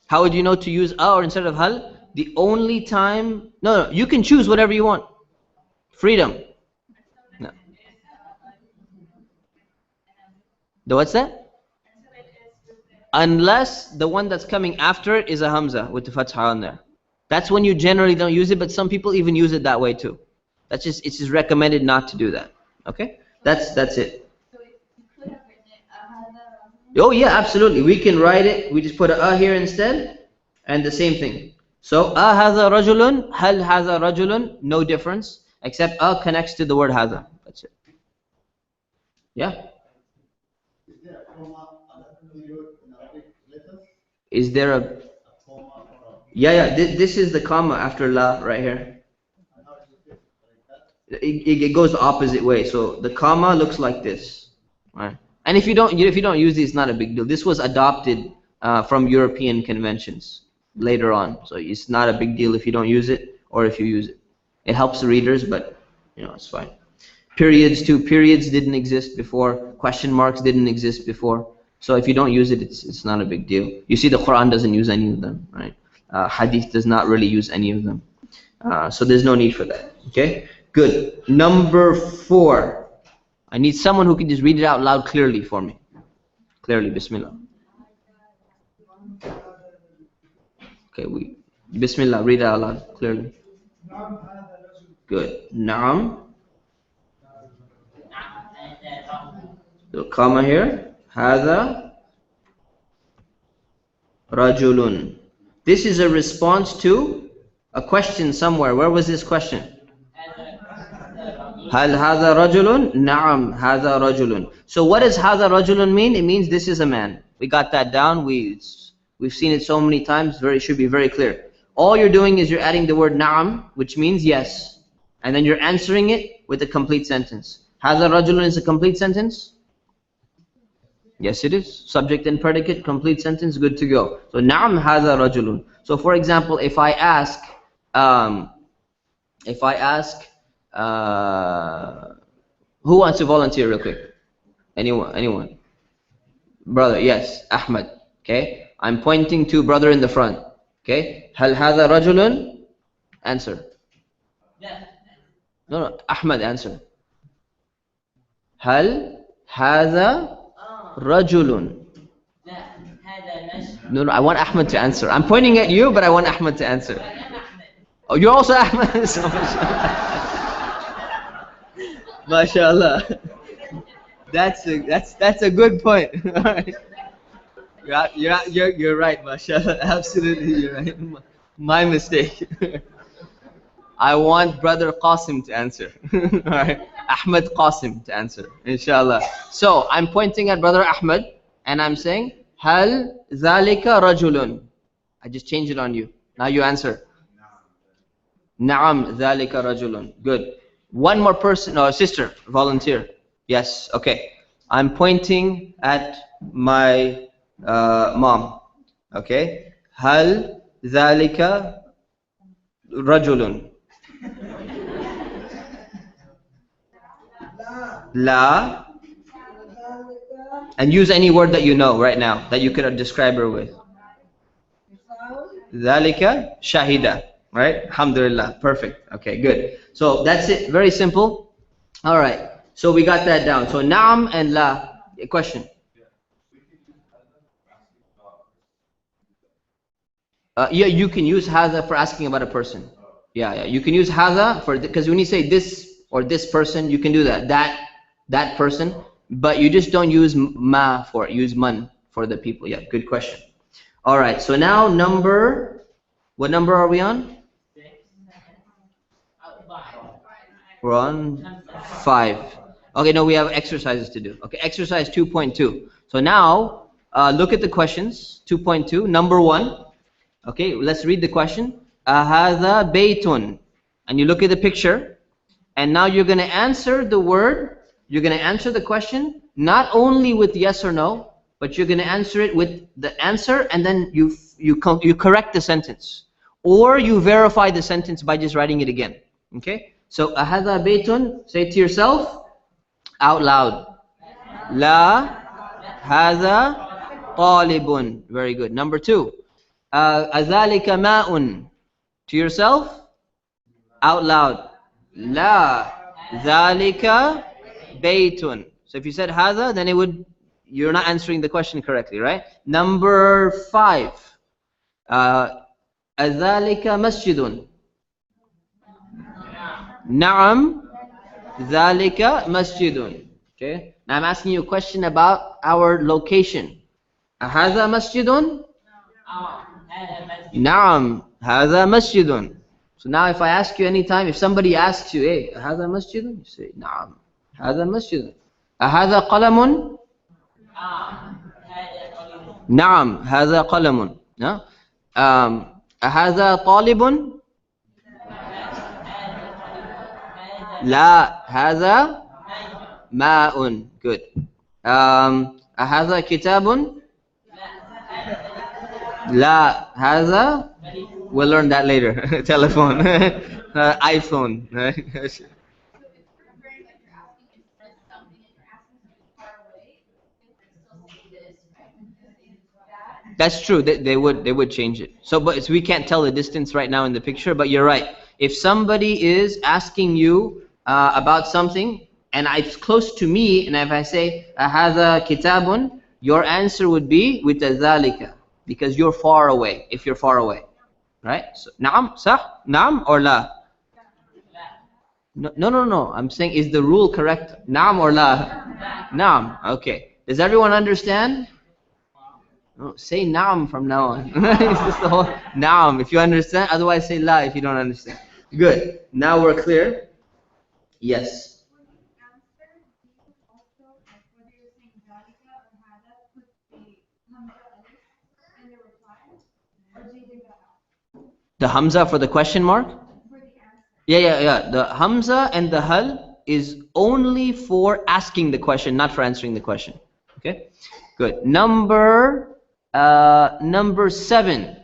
How would you know to use or instead of hal? The only time, no, you can choose whatever you want. Freedom. No. What's that? Unless the one that's coming after it is a hamza with the fatha on there. That's when you generally don't use it, but some people even use it that way too. It's just recommended not to do that. Okay? That's it. Oh yeah, absolutely. We can write it. We just put a here instead, and the same thing. So hadha rajulun, hal hadha rajulun, no difference, except connects to the word hadha. That's it. Yeah. Is there a? Yeah. This is the comma after la right here. It goes the opposite way. So the comma looks like this, right? And if you don't use these, it's not a big deal. This was adopted from European conventions later on, so it's not a big deal if you don't use it or if you use it. It helps the readers, but you know it's fine. Periods too. Periods didn't exist before. Question marks didn't exist before. So if you don't use it, it's not a big deal. You see, the Quran doesn't use any of them, right? Hadith does not really use any of them. So there's no need for that. Okay. Good. Number 4. I need someone who can just read it out loud clearly for me. Clearly, Bismillah. Okay, Bismillah, read it out loud clearly. Good. Naam. So comma here. Hadha rajulun. This is a response to a question somewhere. Where was this question? هل هذا رجل؟ نعم هذا رجل. So what does هذا رجل mean? It means this is a man. We got that down. We've seen it so many times. Should be very clear. All you're doing is you're adding the word نعم, which means yes, and then you're answering it with a complete sentence. هذا رجل is a complete sentence. Yes, it is. Subject and predicate, complete sentence, good to go. So نعم هذا رجل. So for example, if I ask, who wants to volunteer real quick? Anyone? Brother, yes, Ahmed. Okay, I'm pointing to brother in the front. Okay, هل هذا رجل? Answer. No, Ahmed, answer. هل هذا رجل? No, I want Ahmed to answer. I'm pointing at you, but I want Ahmed to answer. Oh, you're also Ahmed. So, MashaAllah. That's a good point. You're right, MashaAllah. Absolutely, you're right. My mistake. I want brother Qasim to answer. Alright, Ahmed Qasim to answer, inshallah. So I'm pointing at brother Ahmed and I'm saying, Hal dhalika rajulun. I just changed it on you. Now you answer. Naam dhalika rajulun. Good. One more person, or sister, volunteer. Yes, okay. I'm pointing at my mom. Okay. Hal dhalika rajulun. La. And use any word that you know right now that you could describe her with. Dhalika shahida. Right? Alhamdulillah. Perfect. Okay, good. So that's it. Very simple. All right. So we got that down. So naam and la. A question. Yeah, you can use hadha for asking about a person. Yeah. You can use hadha for, because when you say this or this person, you can do that. That person. But you just don't use ma for it. Use man for the people. Yeah, good question. All right. So now what number are we on? We're on 5. Okay, no, we have exercises to do. Okay, exercise 2.2. So now, look at the questions. 2.2, number 1. Okay, let's read the question. Ahadha baytun. And you look at the picture. And now you're going to answer the word. You're going to answer the question, not only with yes or no, but you're going to answer it with the answer, and then you correct the sentence. Or you verify the sentence by just writing it again. Okay? So, ahadha baytun, say to yourself, out loud. La hadha talibun. Very good. Number 2. Adhalika ma'un. To yourself, out loud. La dhalika baytun. So if you said hadha, then you're not answering the question correctly, right? Number 5. Adhalika masjidun. Na'am dhalika masjidun. Okay. Now I'm asking you a question about our location. Hadha masjidun? Na'am hadha masjidun. So now if I ask you anytime, if somebody asks you, hey, hadha masjidun? You say, na'am hadha masjidun. Hadha qalamun? Na'am hadha qalamun. No? Hadha talibun? La hadha ma'un. Good. Hadha kitabun? La hadha, we'll learn that later. Telephone. iPhone. That's true. They would change it. So, but we can't tell the distance right now in the picture. But you're right. If somebody is asking you about something, and it's close to me, and if I say hadha kitabun, your answer would be with dhalika, because you're far away. If you're far away, right? So, naam, sah, naam or la? No. I'm saying, is the rule correct? Naam or la? Naam. Okay. Does everyone understand? Oh, say naam from now on. It's just the whole naam if you understand. Otherwise, say la if you don't understand. Good. Now we're clear. Yes. The hamza for the question mark? Yeah. The hamza and the hal is only for asking the question, not for answering the question. Okay? Good. Number 7.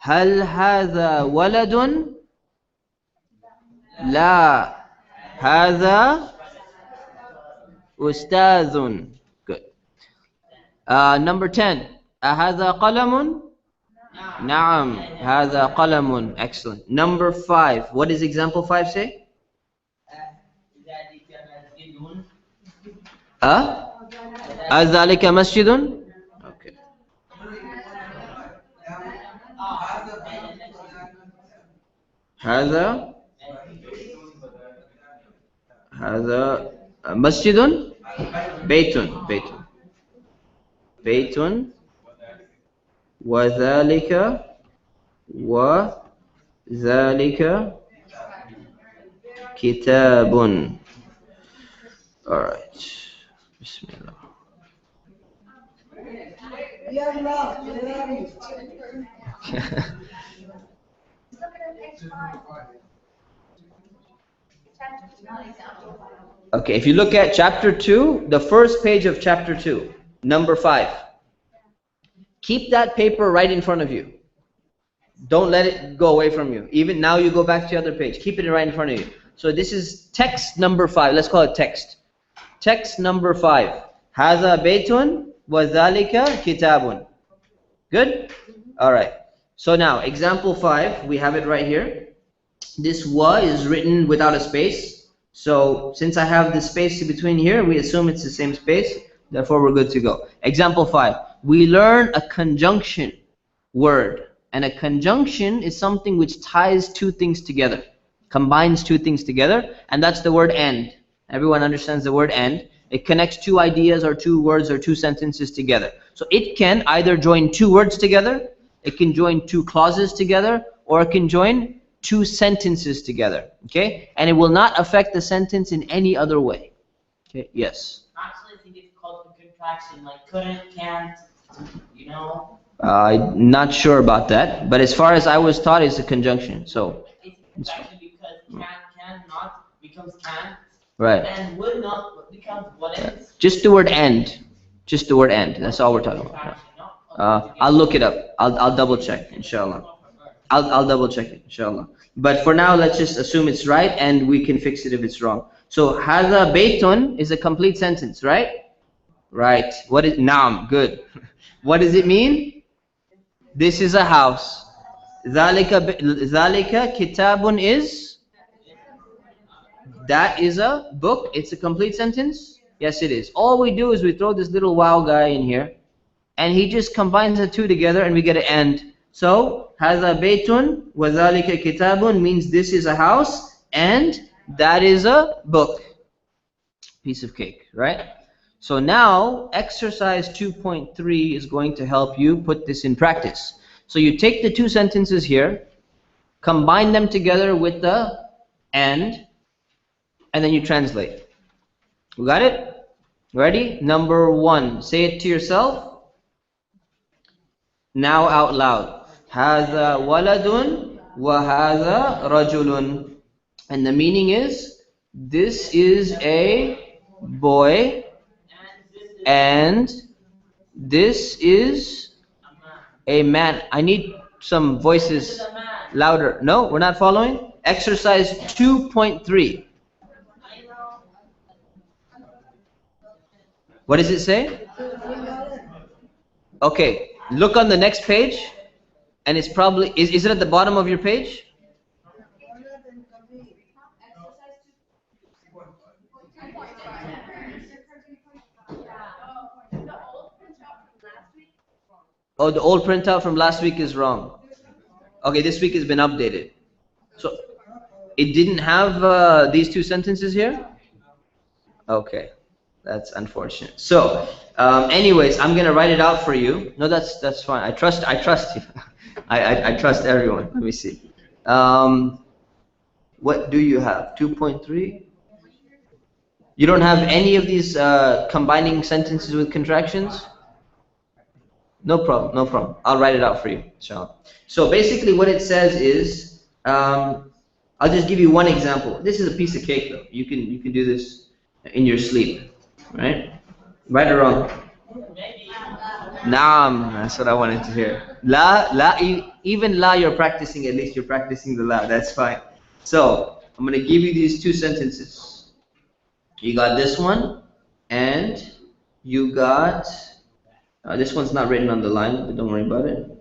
هل هذا ولد؟ لا. هذا أستاذ. Good. Number 10. أهذا قلم؟ نعم هذا قلم. Excellent. Number 5. What does example 5 say? أذلك مسجد? Okay. هذا مسجد؟ بيت وذلك كتاب. Alright. Bismillah. Okay, if you look at chapter 2, the first page of chapter 2, number 5. Keep that paper right in front of you. Don't let it go away from you. Even now you go back to the other page. Keep it right in front of you. So this is text number 5. Let's call it text. Text number 5. هذا بيت وذلك كتاب. Good? Alright. So now, example 5, we have it right here. This wa is written without a space. So since I have the space between here, we assume it's the same space. Therefore, we're good to go. Example 5. We learn a conjunction word. And a conjunction is something which ties two things together. Combines two things together. And that's the word and. Everyone understands the word and. It connects two ideas or two words or two sentences together. So it can either join two words together, it can join two clauses together, or it can join two sentences together. Okay? And it will not affect the sentence in any other way. Okay? Yes? Actually, I think it's called a contraction, like couldn't, can't, you know? I'm not sure about that, but as far as I was taught, it's a conjunction. So It's actually because can not becomes can. right. And would not becomes what is. Just the word and. Just the word and. That's all we're talking about. I'll look it up. I'll double check, inshallah. I'll double check it, inshallah. But for now, let's just assume it's right, and we can fix it if it's wrong. So هذا بيت is a complete sentence, right? Right. What is naam? Good. What does it mean? This is a house. ذلك كتاب is. That is a book. It's a complete sentence. Yes, it is. All we do is we throw this little wow guy in here, and he just combines the two together, and we get an end. So هذا بيت وذلك كتاب means this is a house and that is a book. Piece of cake, right? So now exercise 2.3 is going to help you put this in practice. So you take the two sentences here, combine them together with the and then you translate. You got it? Ready? Number 1. Say it to yourself. Now out loud. هذا ولد وهذا رجل. And the meaning is, this is a boy and this is a man. I need some voices louder. No, we're not following? Exercise 2.3. What does it say? Okay, look on the next page, and it's probably, is it at the bottom of your page? Oh, the old printout from last week is wrong. Okay, this week has been updated. So, it didn't have these two sentences here? Okay. That's unfortunate. So, anyways, I'm gonna write it out for you. No, that's fine. I trust you. I trust everyone. Let me see. What do you have? 2.3. You don't have any of these combining sentences with contractions? No problem. No problem. I'll write it out for you, inshallah. So basically, what it says is, I'll just give you one example. This is a piece of cake, though. You can do this in your sleep, right? Right or wrong? Naam, that's what I wanted to hear. La, even la you're practicing, at least you're practicing the la, that's fine. So, I'm going to give you these two sentences. You got this one, and you got, this one's not written on the line, but don't worry about it.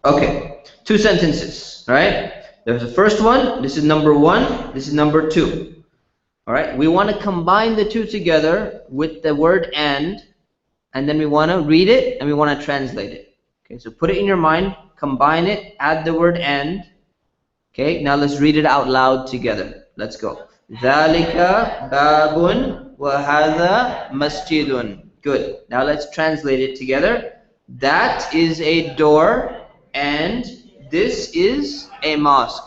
Okay, two sentences, right? There's the first one, this is number 1, this is number 2. All right, we want to combine the two together with the word and then we want to read it and we want to translate it. Okay, so put it in your mind, combine it, add the word and. Okay, now let's read it out loud together. Let's go. ذَلِكَ بَابٌ وَهَذَا مَسْجِدٌ. Good. Now let's translate it together. That is a door and this is a mosque.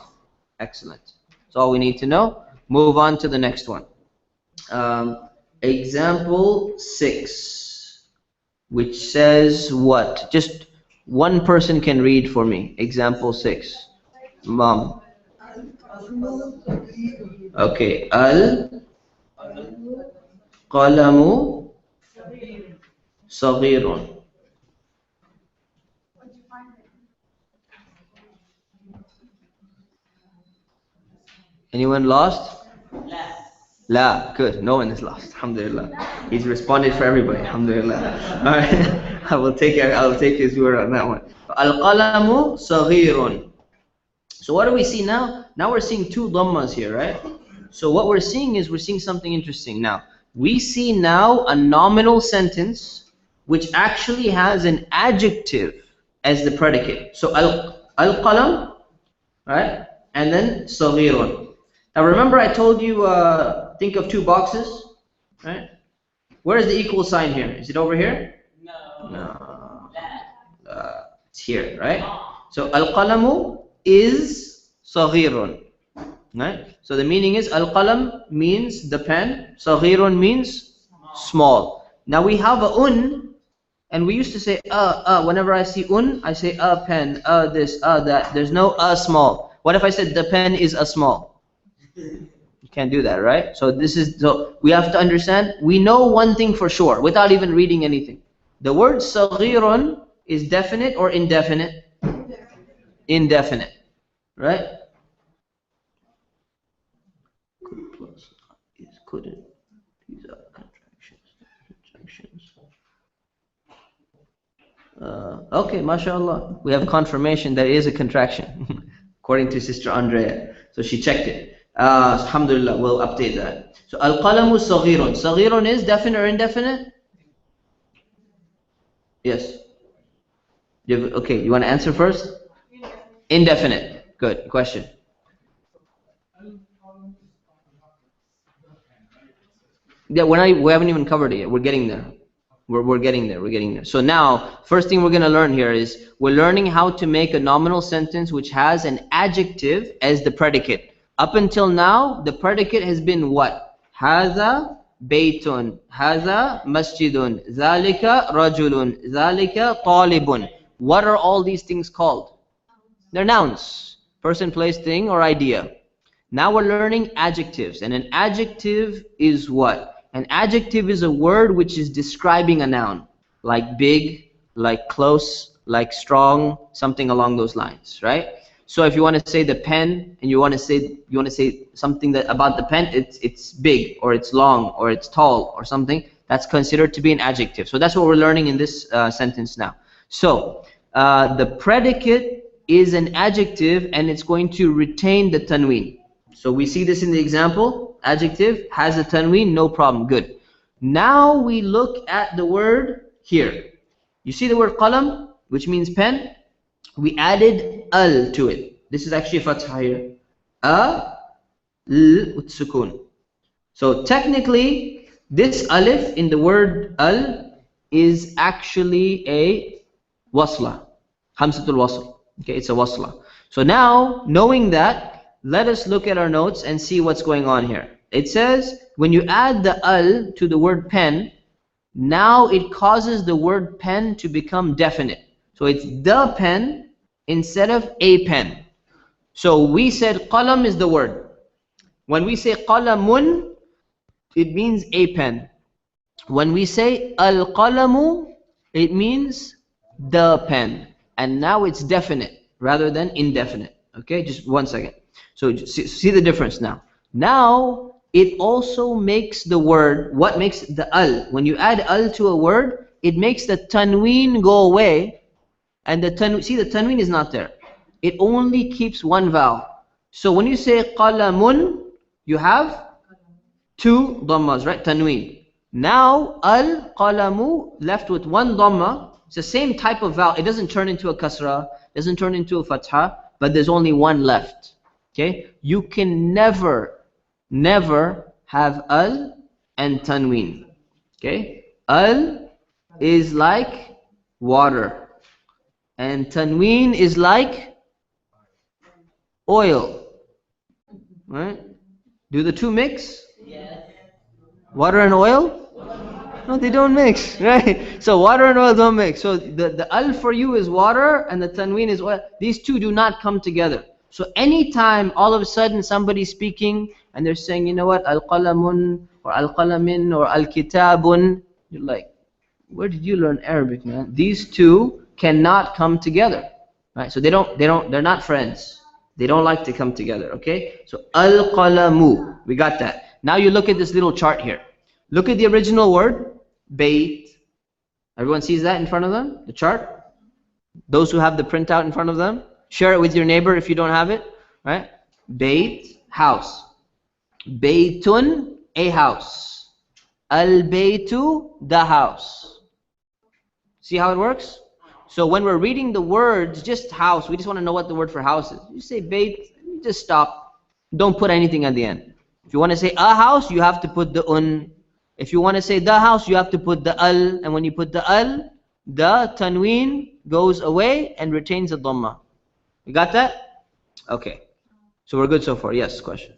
Excellent. That's all we need to know. Move on to the next one. Example 6, which says what? Just one person can read for me. Example 6. Mom. Okay. Al-qalamu saghirun. Anyone lost? La. Good. No one is lost. Alhamdulillah. He's responded for everybody. Alhamdulillah. All right. I'll take his word on that one. Al-qalamu saghirun. So what do we see now? Now we're seeing two dhammas here, right? So what we're seeing is something interesting. Now, we see now a nominal sentence which actually has an adjective as the predicate. So al-qalam, right? And then saghirun. Now remember I told you, think of two boxes, right? Where is the equal sign here? Is it over here? No. It's here, right? So al-qalamu is saghirun, right? So the meaning is al-qalam means the pen, saghirun means small. Now we have a and we used to say whenever I see I say a pen, this, that. There's no small. What if I said the pen is a small? You can't do that, right? So we have to understand, we know one thing for sure without even reading anything. The word saghirun is definite or indefinite? Indefinite, right? Could plus is couldn't. These are contractions. Okay, mashallah. We have confirmation that it is a contraction, according to Sister Andrea. So she checked it. Alhamdulillah, we'll update that. So al-qalamu saghirun. Saghirun is definite or indefinite? Yes. Okay, you want to answer first? Indefinite. Good question. Yeah, we haven't even covered it yet. We're getting there. We're getting there. So now, first thing we're going to learn here is we're learning how to make a nominal sentence which has an adjective as the predicate. Up until now, the predicate has been what? Hadha baytun, hadha masjidun, zalika rajulun, zalika talibun. What are all these things called? They're nouns. Person, place, thing, or idea. Now we're learning adjectives. And an adjective is what? An adjective is a word which is describing a noun. Like big, like close, like strong, something along those lines, right? So if you want to say the pen and you want to say something about the pen, it's big or it's long or it's tall or something, that's considered to be an adjective. So that's what we're learning in this sentence now. So the predicate is an adjective and it's going to retain the tanween. So we see this in the example. Adjective has a tanween, no problem, good. Now we look at the word here. You see the word qalam, which means pen? We added al to it. This is actually a fathah here. A L with sukun. So technically, this alif in the word al is actually a wasla, hamzatul wasl. Okay, it's a wasla. So now, knowing that, let us look at our notes and see what's going on here. It says, when you add the al to the word pen, now it causes the word pen to become definite. So it's the pen instead of a pen. So we said qalam is the word. When we say qalamun, it means a pen. When we say al-qalamu, it means the pen. And now it's definite rather than indefinite. Okay, just one second. So see the difference now. Now, it also makes the word, what makes the al? When you add al to a word, it makes the tanween go away. And the tanween, see the tanween is not there. It only keeps one vowel. So when you say qalamun, you have two dhammas, right? Tanween. Now, al-qalamu left with one dhamma. It's the same type of vowel. It doesn't turn into a kasra, doesn't turn into a fatha, but there's only one left. Okay? You can never have al and tanween. Okay? Al is like water, and tanween is like oil. Right? Do the two mix? Yes. Water and oil? No, they don't mix, right? So water and oil don't mix. So the al for you is water and the tanween is oil. These two do not come together. So anytime all of a sudden somebody's speaking and they're saying, you know what, al-qalamun or al-qalamin or al-kitabun, you're like, where did you learn Arabic, man? These two cannot come together, right? So they're not friends. They don't like to come together, okay? So al-qalamu, we got that. Now you look at this little chart here. Look at the original word, bayt. Everyone sees that in front of them, the chart? Those who have the printout in front of them, share it with your neighbor if you don't have it, right? Bayt, house. Baytun, a house. Al-baytu, the house. See how it works? So when we're reading the words, just house, we just want to know what the word for house is. You say bayt, you just stop. Don't put anything at the end. If you want to say a house, you have to put the un. If you want to say the house, you have to put the al. And when you put the al, the tanween goes away and retains the dhamma. You got that? Okay. So we're good so far. Yes, question.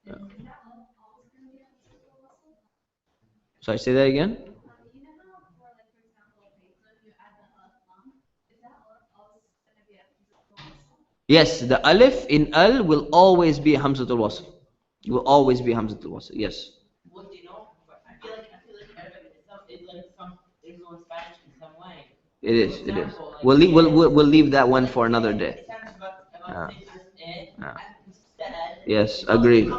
Yeah. Sorry, say that again. Yes, the alif in al will always be hamzatul wasl. It will always be hamzatul wasl. Yes. Well, you know, I feel like Arabic itself is like some influence Spanish in some way. It is. For It is. example, like, We'll leave that one for another day. It sounds about Yeah. say just Yeah. instead. Yes, agreed. In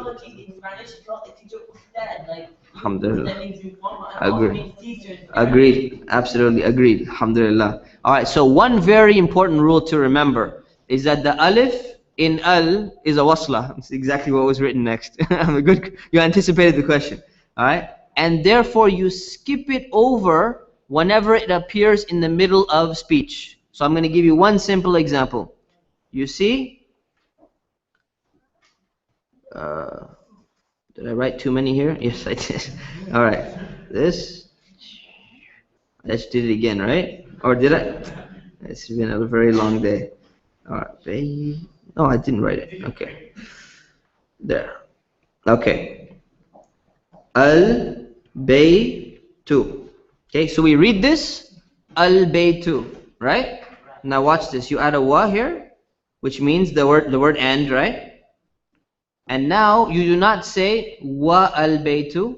Spanish, you call it teacher instead. Like, Alhamdulillah. that means informal. Agreed. Teacher. Agreed. Absolutely agreed. Alhamdulillah. All right. So one very important rule to remember is that the alif in al is a wasla. It's exactly what was written next. Good. You anticipated the question. All right. And therefore you skip it over whenever it appears in the middle of speech. So I'm going to give you one simple example. You see? Did I write too many here? Yes, I did. All right. This. I just did it again, right? Or did I? It's been a very long day. All right. No, I didn't write it. Okay. There. Okay. Al-baytu. Okay, so we read this. Al-baytu. Right? Now watch this. You add a wa here, which means the word and, right? And now you do not say wa al-baytu.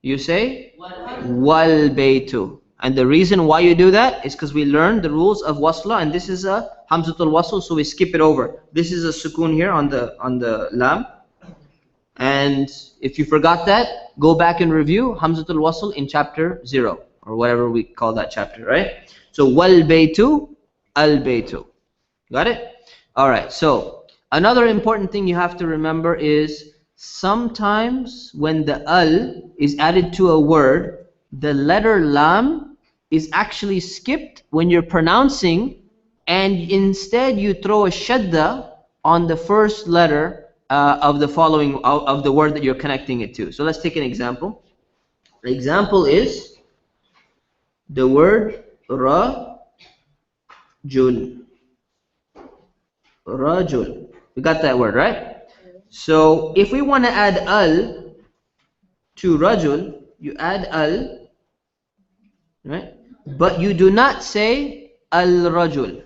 You say wal baytu. And the reason why you do that is because we learned the rules of wasla, and this is a hamzatul wasl, so we skip it over. This is a sukoon here on the lam. And if you forgot that, go back and review hamzatul wasl in chapter 0 or whatever we call that chapter, right? So wal baytu, al baytu. Got it? All right. So another important thing you have to remember is sometimes when the al is added to a word, the letter lam is actually skipped when you're pronouncing and instead you throw a shadda on the first letter of the following of the word that you're connecting it to. So let's take an example. The example is the word rajul. Rajul. We got that word, right? So if we want to add al to rajul, you add al, right? But you do not say al-rajul.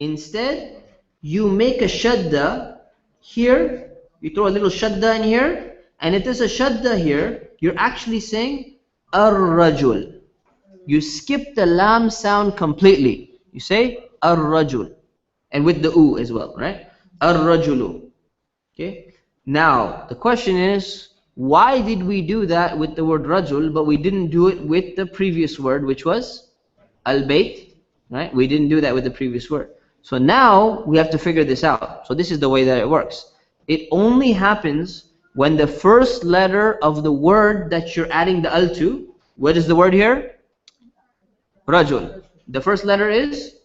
Instead, you make a shadda here. You throw a little shadda in here, and if there's a shadda here, you're actually saying ar-rajul. You skip the lam sound completely. You say ar-rajul, and with the u as well, right? Ar-rajulu. Okay. Now the question is, why did we do that with the word rajul, but we didn't do it with the previous word, which was al-bayt, right? We didn't do that with the previous word. So now we have to figure this out. So this is the way that it works. It only happens when the first letter of the word that you're adding the al to, what is the word here? Rajul. The first letter is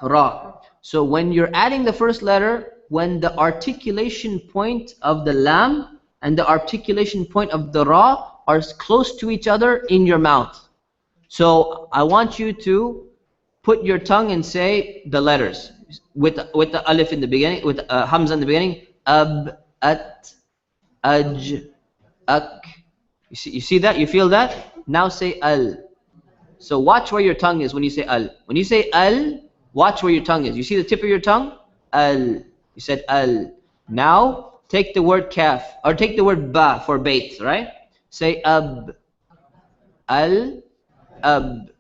ra. So when you're adding the first letter, when the articulation point of the lam and the articulation point of the ra are close to each other in your mouth. So I want you to put your tongue and say the letters with the alif in the beginning, with hamza in the beginning. Ab, at, aj, ak. You see that? You feel that? Now say al. So watch where your tongue is when you say al. When you say al, watch where your tongue is. You see the tip of your tongue? Al. You said al. Now take the word kaf, or take the word ba for bait, right? Say ab. Al, ab.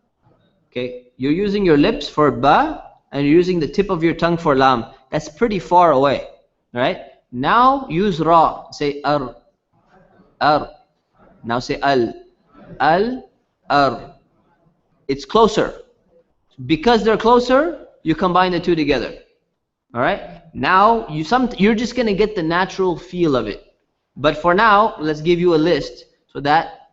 Okay, you're using your lips for ba, and you're using the tip of your tongue for lam. That's pretty far away, right? Now use ra. Say ar. Ar. Now say al. Al, ar. It's closer. Because they're closer, you combine the two together. All right? Now you're just going to get the natural feel of it. But for now, let's give you a list so that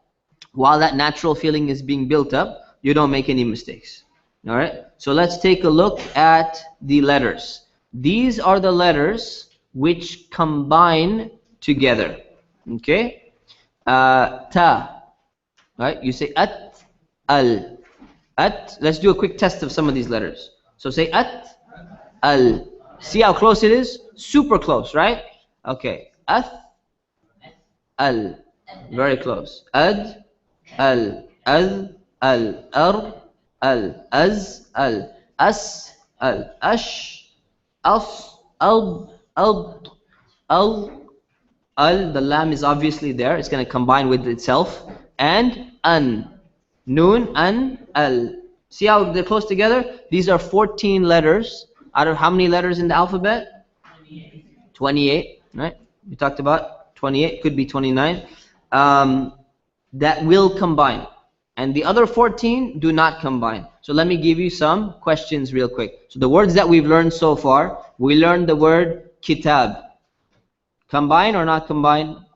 while that natural feeling is being built up, you don't make any mistakes. All right? So let's take a look at the letters. These are the letters which combine together. Okay? Ta. Right? You say at, al. At. Let's do a quick test of some of these letters. So say at, al. See how close it is? Super close, right? Okay. Ath, al. Very close. Ad, al. Ad, al. Ar, al. Az, al. As, al. Ash, as, al. Al, al. Al, the lam is obviously there. It's going to combine with itself. And an. Noon, an, al. See how they're close together? These are 14 letters. Out of how many letters in the alphabet? 28, right? We talked about 28, could be 29. That will combine. And the other 14 do not combine. So let me give you some questions real quick. So the words that we've learned so far, we learned the word kitab. Combine or not combine?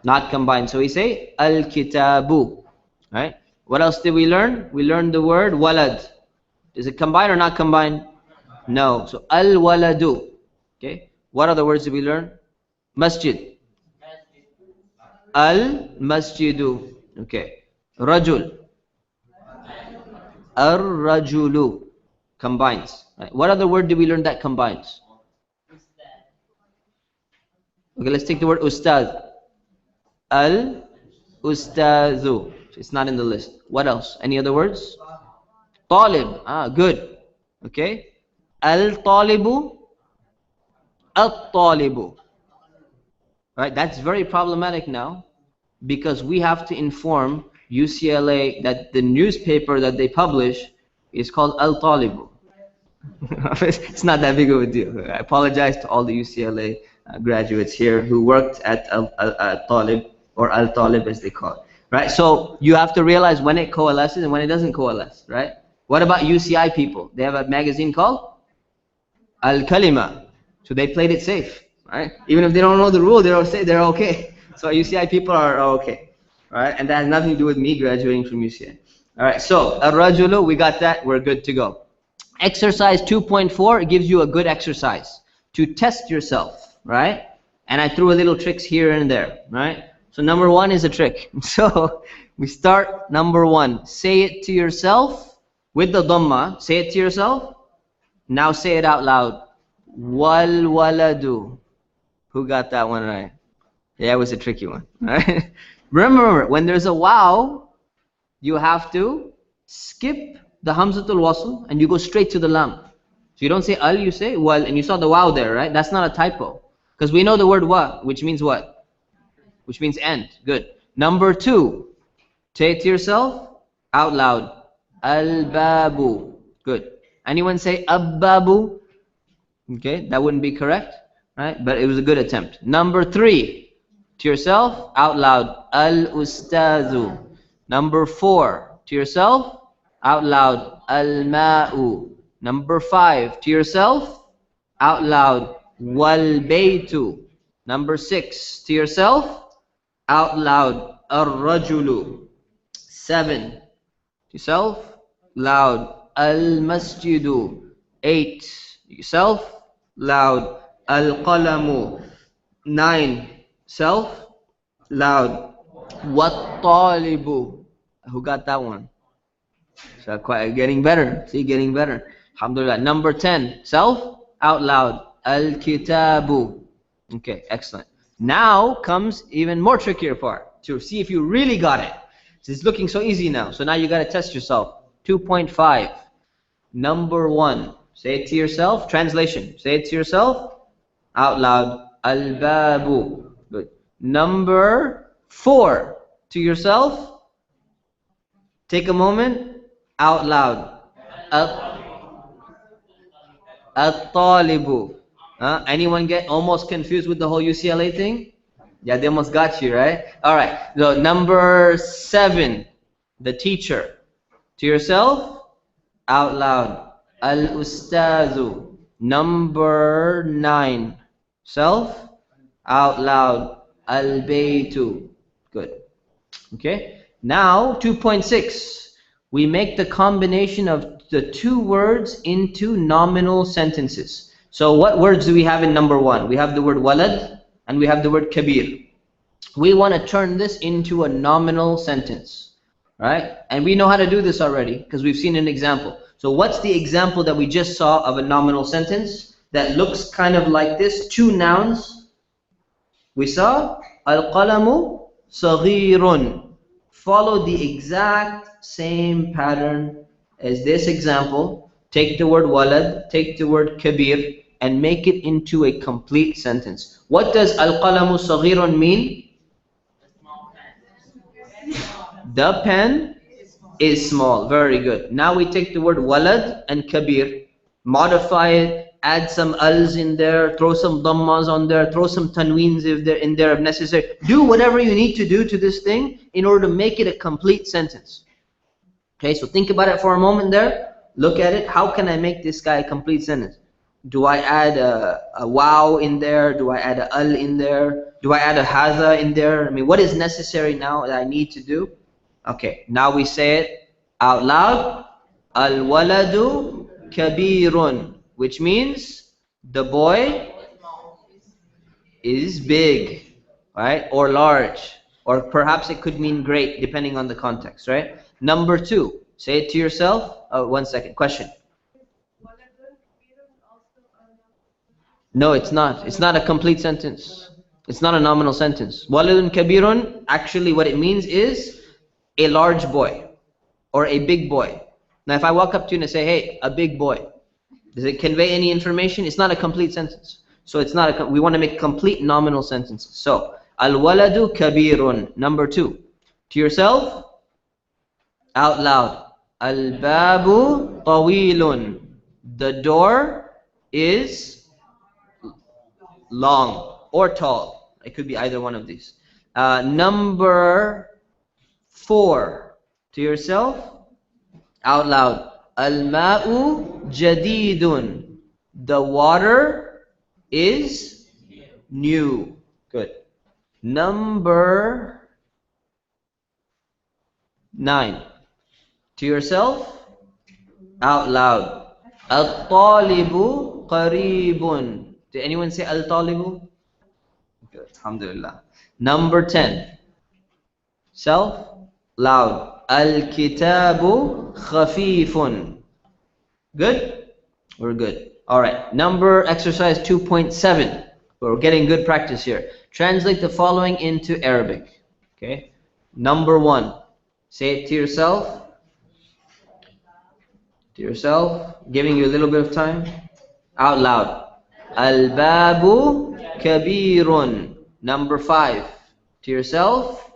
Not combine. So we say al-kitabu, right? What else did we learn? We learned the word walad. Does it combine or not combine? No. So al-waladu. Okay. What other words did we learn? Masjid. Al-masjidu. Okay. Rajul. Ar-rajulu. Combines. Right. What other word did we learn that combines? Okay, let's take the word ustad. Al-ustadhu. It's not in the list. What else? Any other words? Talib. Ah, good. Okay. Al-talibu. Al-talibu. Right? That's very problematic now because we have to inform UCLA that the newspaper that they publish is called Al-talibu. It's not that big of a deal. I apologize to all the UCLA graduates here who worked at Al-talib or Al-talib as they call it. Right? So you have to realize when it coalesces and when it doesn't coalesce, right? What about UCI people? They have a magazine called Al-Kalima. So they played it safe, right? Even if they don't know the rule, they're okay. So UCI people are okay, right? And that has nothing to do with me graduating from UCI. All right, so Ar-Rajulu, we got that. We're good to go. Exercise 2.4 gives you a good exercise to test yourself, right? And I threw a little tricks here and there, right? So number one is a trick. So we start number one. Say it to yourself with the dhamma. Say it to yourself. Now say it out loud. Wal waladu. Who got that one right? Yeah, it was a tricky one. Right? Remember, when there's a wow, you have to skip the hamzatul wasl and you go straight to the lam. So you don't say al, you say wal, and you saw the wow there, right? That's not a typo. Because we know the word wa, which means what? Which means end. Good. Number two, say it to yourself out loud. Al-babu. Good. Anyone say abbabu? Okay, that wouldn't be correct, right? But it was a good attempt. Number three, to yourself out loud. Al-ustazu. Number four, to yourself out loud. Al-ma'u. Number five, to yourself out loud. Wal-baytu. Number six, to yourself out loud. Ar-rajulu. 7, to yourself loud. Al-masjidu. 8, yourself loud. Al-qalamu. 9, self loud. Wat-talibu. Who got that one? So quite getting better. See, getting better. Alhamdulillah. Number 10, self out loud. Al-kitabu. Okay, excellent. Now comes even more trickier part to see if you really got it. So it's looking so easy now. So now you got to test yourself. 2.5. Number 1. Say it to yourself. Translation. Say it to yourself out loud. Al-babu. Good. Number 4. To yourself. Take a moment. Out loud. At-talibu. Anyone get almost confused with the whole UCLA thing? Yeah, they almost got you, right? All right. So number 7, the teacher. To yourself, out loud. Al-ustazu. Number 9, self, out loud. Al-baytu. Good. Okay. Now 2.6. We make the combination of the 2 words into nominal sentences. So what words do we have in number 1? We have the word walad and we have the word kabir. We want to turn this into a nominal sentence, right? And we know how to do this already because we've seen an example. So what's the example that we just saw of a nominal sentence that looks kind of like this? 2 nouns. We saw al-qalamu saghirun. Follow the exact same pattern as this example. Take the word walad, take the word kabir, and make it into a complete sentence. What does al-qalamu saghirun mean? The pen is small. Very good. Now we take the word walad and kabir, modify it, add some als in there, throw some dhammas on there, throw some tanweens if they're in there if necessary. Do whatever you need to do to this thing in order to make it a complete sentence. Okay, so think about it for a moment there. Look at it. How can I make this guy a complete sentence? Do I add a wow in there? Do I add a al in there? Do I add a hadha in there? I mean, what is necessary now that I need to do? Okay, now we say it out loud. Al-waladu kabirun, which means the boy is big, right? Or large. Or perhaps it could mean great, depending on the context, right? Number 2, say it to yourself. 1 second. Question. No, it's not. It's not a complete sentence. It's not a nominal sentence. Waladun kabirun, actually what it means is a large boy or a big boy. Now if I walk up to you and I say, hey, a big boy, does it convey any information? It's not a complete sentence. So it's not a, we want to make complete nominal sentences. So al-waladu kabirun. Number 2. To yourself, out loud. Al-babu tawilun. The door is long or tall. It could be either one of these. Number 4. To yourself, out loud. Al-ma'u jadidun. The water is new. Good. Number 9. To yourself, out loud. Al-talibu qaribun. Did anyone say al-talibu? Good. Alhamdulillah. Number 10. Self, loud. Al-kitabu khafifun. Good? We're good. All right. Number exercise 2.7. We're getting good practice here. Translate the following into Arabic. Okay. Number 1. Say it to yourself. To yourself. Giving you a little bit of time. Out loud. Al-babu kabirun. Number 5. To yourself.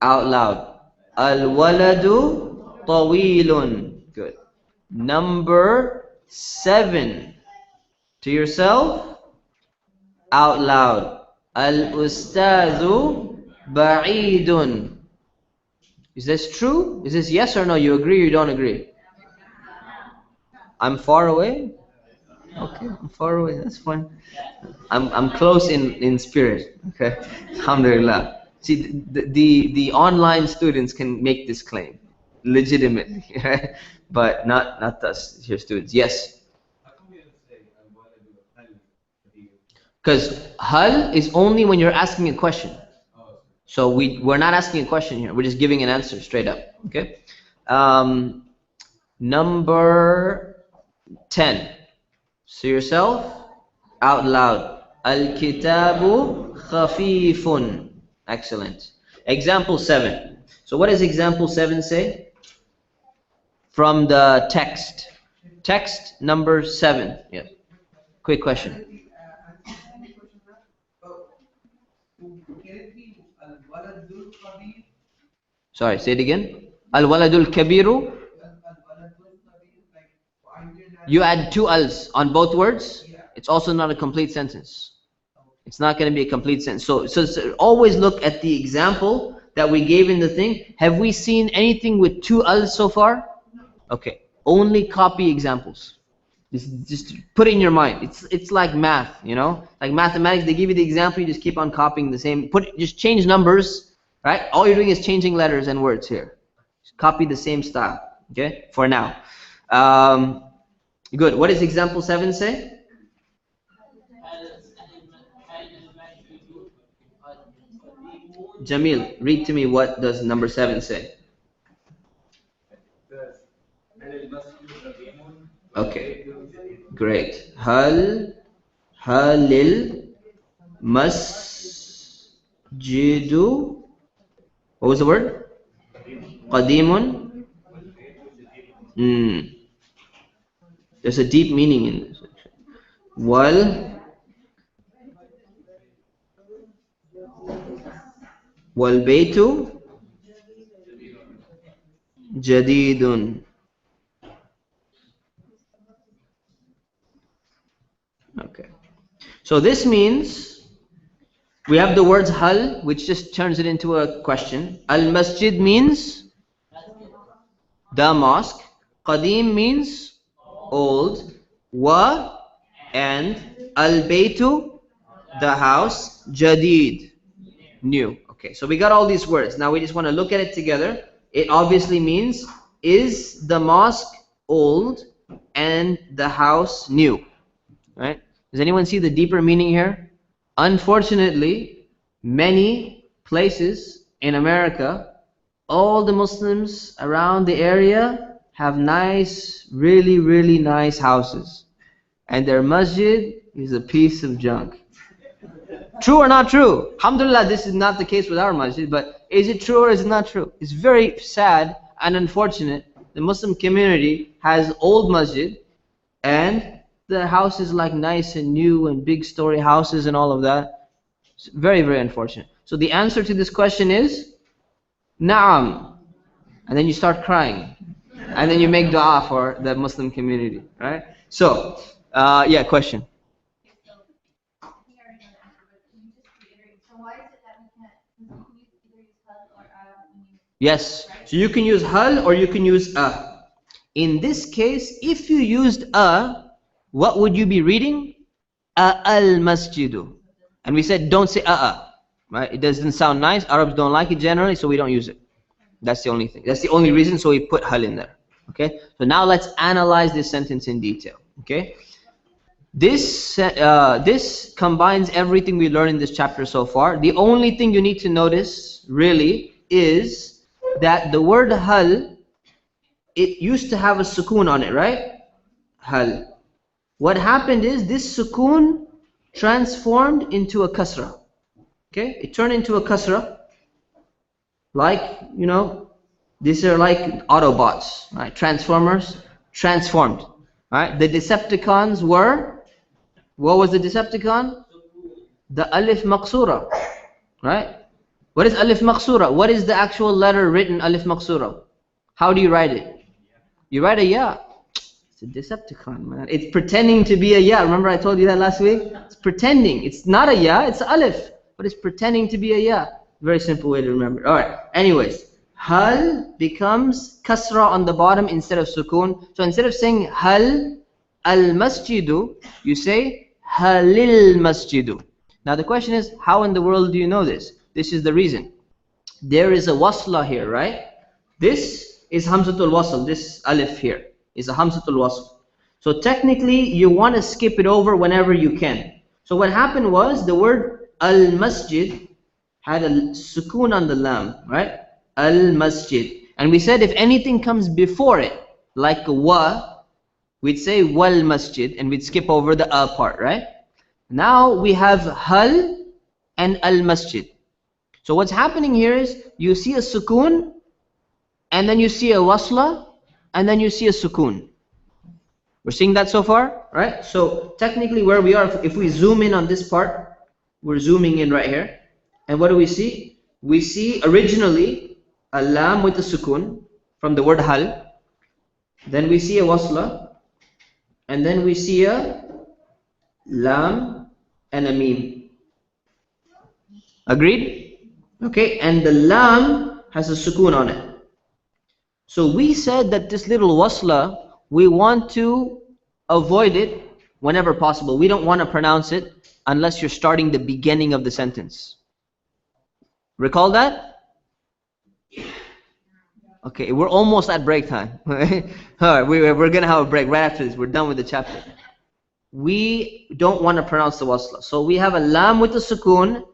Out loud. Al-waladu tawilun. Good. Number 7. To yourself. Out loud. Al-ustadhu ba'idun. Is this true? Is this yes or no? You agree or you don't agree? I'm far away? Okay, I'm far away. That's fine. I'm close in spirit. Okay, alhamdulillah. See, the online students can make this claim legitimately, right? But not us here students. Yes. Because hal is only when you're asking a question. So we're not asking a question here. We're just giving an answer straight up. Okay. Number 10. So yourself, out loud. Al-kitabu khafifun. Excellent. Example 7. So what does example 7 say? From the text. Text number 7. Yes. Quick question. Sorry, say it again. Al-waladul kabiru. You add 2 al's on both words. It's also not a complete sentence. It's not going to be a complete sentence. So always look at the example that we gave in the thing. Have we seen anything with 2 al's so far? Okay. Only copy examples. Just put it in your mind. It's like math, you know, like mathematics. They give you the example, you just keep on copying the same. Just change numbers, right? All you're doing is changing letters and words here. Just copy the same style. Okay, for now. Good. What does example 7 say? Jamil, read to me. What does number 7 say? Okay. Great. Halil masjidu. What was the word? Qadimun. There's a deep meaning in this. Wal baytu jadidun. Okay. So this means we have the words hal, which just turns it into a question. Al-masjid means the mosque. Qadim means old. Wa and al-baytu, the house. Jadid, new. Okay, so we got all these words. Now we just want to look at it together. It obviously means, is the mosque old and the house new? Right? Does anyone see the deeper meaning here? Unfortunately, many places in America, all the Muslims around the area have nice, really, really nice houses. And their masjid is a piece of junk. True or not true? Alhamdulillah, this is not the case with our masjid, but is it true or is it not true? It's very sad and unfortunate. The Muslim community has old masjid and the house is like nice and new and big story houses and all of that. It's very, very unfortunate. So the answer to this question is Naam. And then you start crying. And then you make dua for the Muslim community. Right? So, yeah, question. Yes. So you can use hal or you can use a. In this case, if you used a, what would you be reading? Al-masjidu. And we said don't say right? It doesn't sound nice. Arabs don't like it generally, so we don't use it. That's the only thing. That's the only reason, so we put hal in there. Okay, so now let's analyze this sentence in detail. Okay, this combines everything we learned in this chapter so far. The only thing you need to notice really is that the word hal, it used to have a sukoon on it, right? Hal. What happened is this sukoon transformed into a kasra. Okay, it turned into a kasra, like, you know, these are like Autobots, right? Transformers, transformed. Right? The Decepticons were, what was the Decepticon? The alif maqsura, right? What is alif maqsura? What is the actual letter written alif maqsura? How do you write it? You write a ya. It's a Decepticon, man. It's pretending to be a ya. Remember I told you that last week? It's pretending. It's not a ya, it's alif, but it's pretending to be a ya. Very simple way to remember. All right. Anyways, hal becomes kasra on the bottom instead of sukoon. So instead of saying hal al masjidu, you say halil masjidu. Now the question is, how in the world do you know this? This is the reason. There is a wasla here, right? This is hamzatul wasl. This alif here is a hamzatul wasl. So technically, you want to skip it over whenever you can. So what happened was the word al masjid had a sukoon on the lam, right? Al masjid. And we said if anything comes before it, like a wa, we'd say wal masjid, and we'd skip over the a part, right? Now we have hal and al masjid. So what's happening here is you see a sukoon, and then you see a wasla, and then you see a sukoon. We're seeing that so far, right? So technically where we are, if we zoom in on this part, we're zooming in right here. And what do we see? We see originally a lam with a sukoon from the word hal. Then we see a wasla. And then we see a lam and a mim. Agreed? Okay, and the lam has a sukoon on it. So we said that this little wasla, we want to avoid it whenever possible. We don't want to pronounce it unless you're starting the beginning of the sentence. Recall that? Okay, we're almost at break time. All right, we're going to have a break right after this. We're done with the chapter. We don't want to pronounce the wasla. So we have a lam with a sukoon.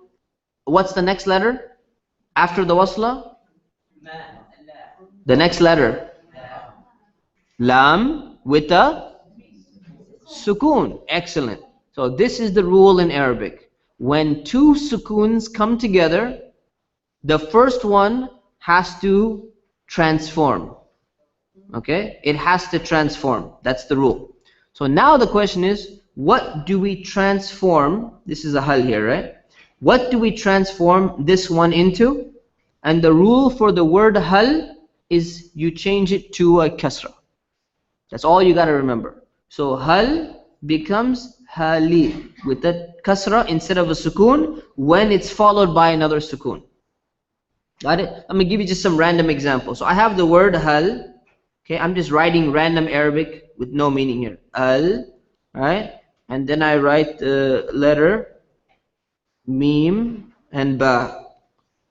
What's the next letter after the wasla? The next letter. Lam with a sukoon. Excellent. So this is the rule in Arabic. When two sukoons come together, the first one has to transform. Okay? It has to transform. That's the rule. So now the question is, what do we transform? This is a hal here, right? What do we transform this one into? And the rule for the word hal is you change it to a kasra. That's all you got to remember. So hal becomes hali with a kasra instead of a sukoon when it's followed by another sukoon. Got it? I'm going to give you just some random examples. So I have the word hal. Okay, I'm just writing random Arabic with no meaning here. Al, right? And then I write the letter mim and ba.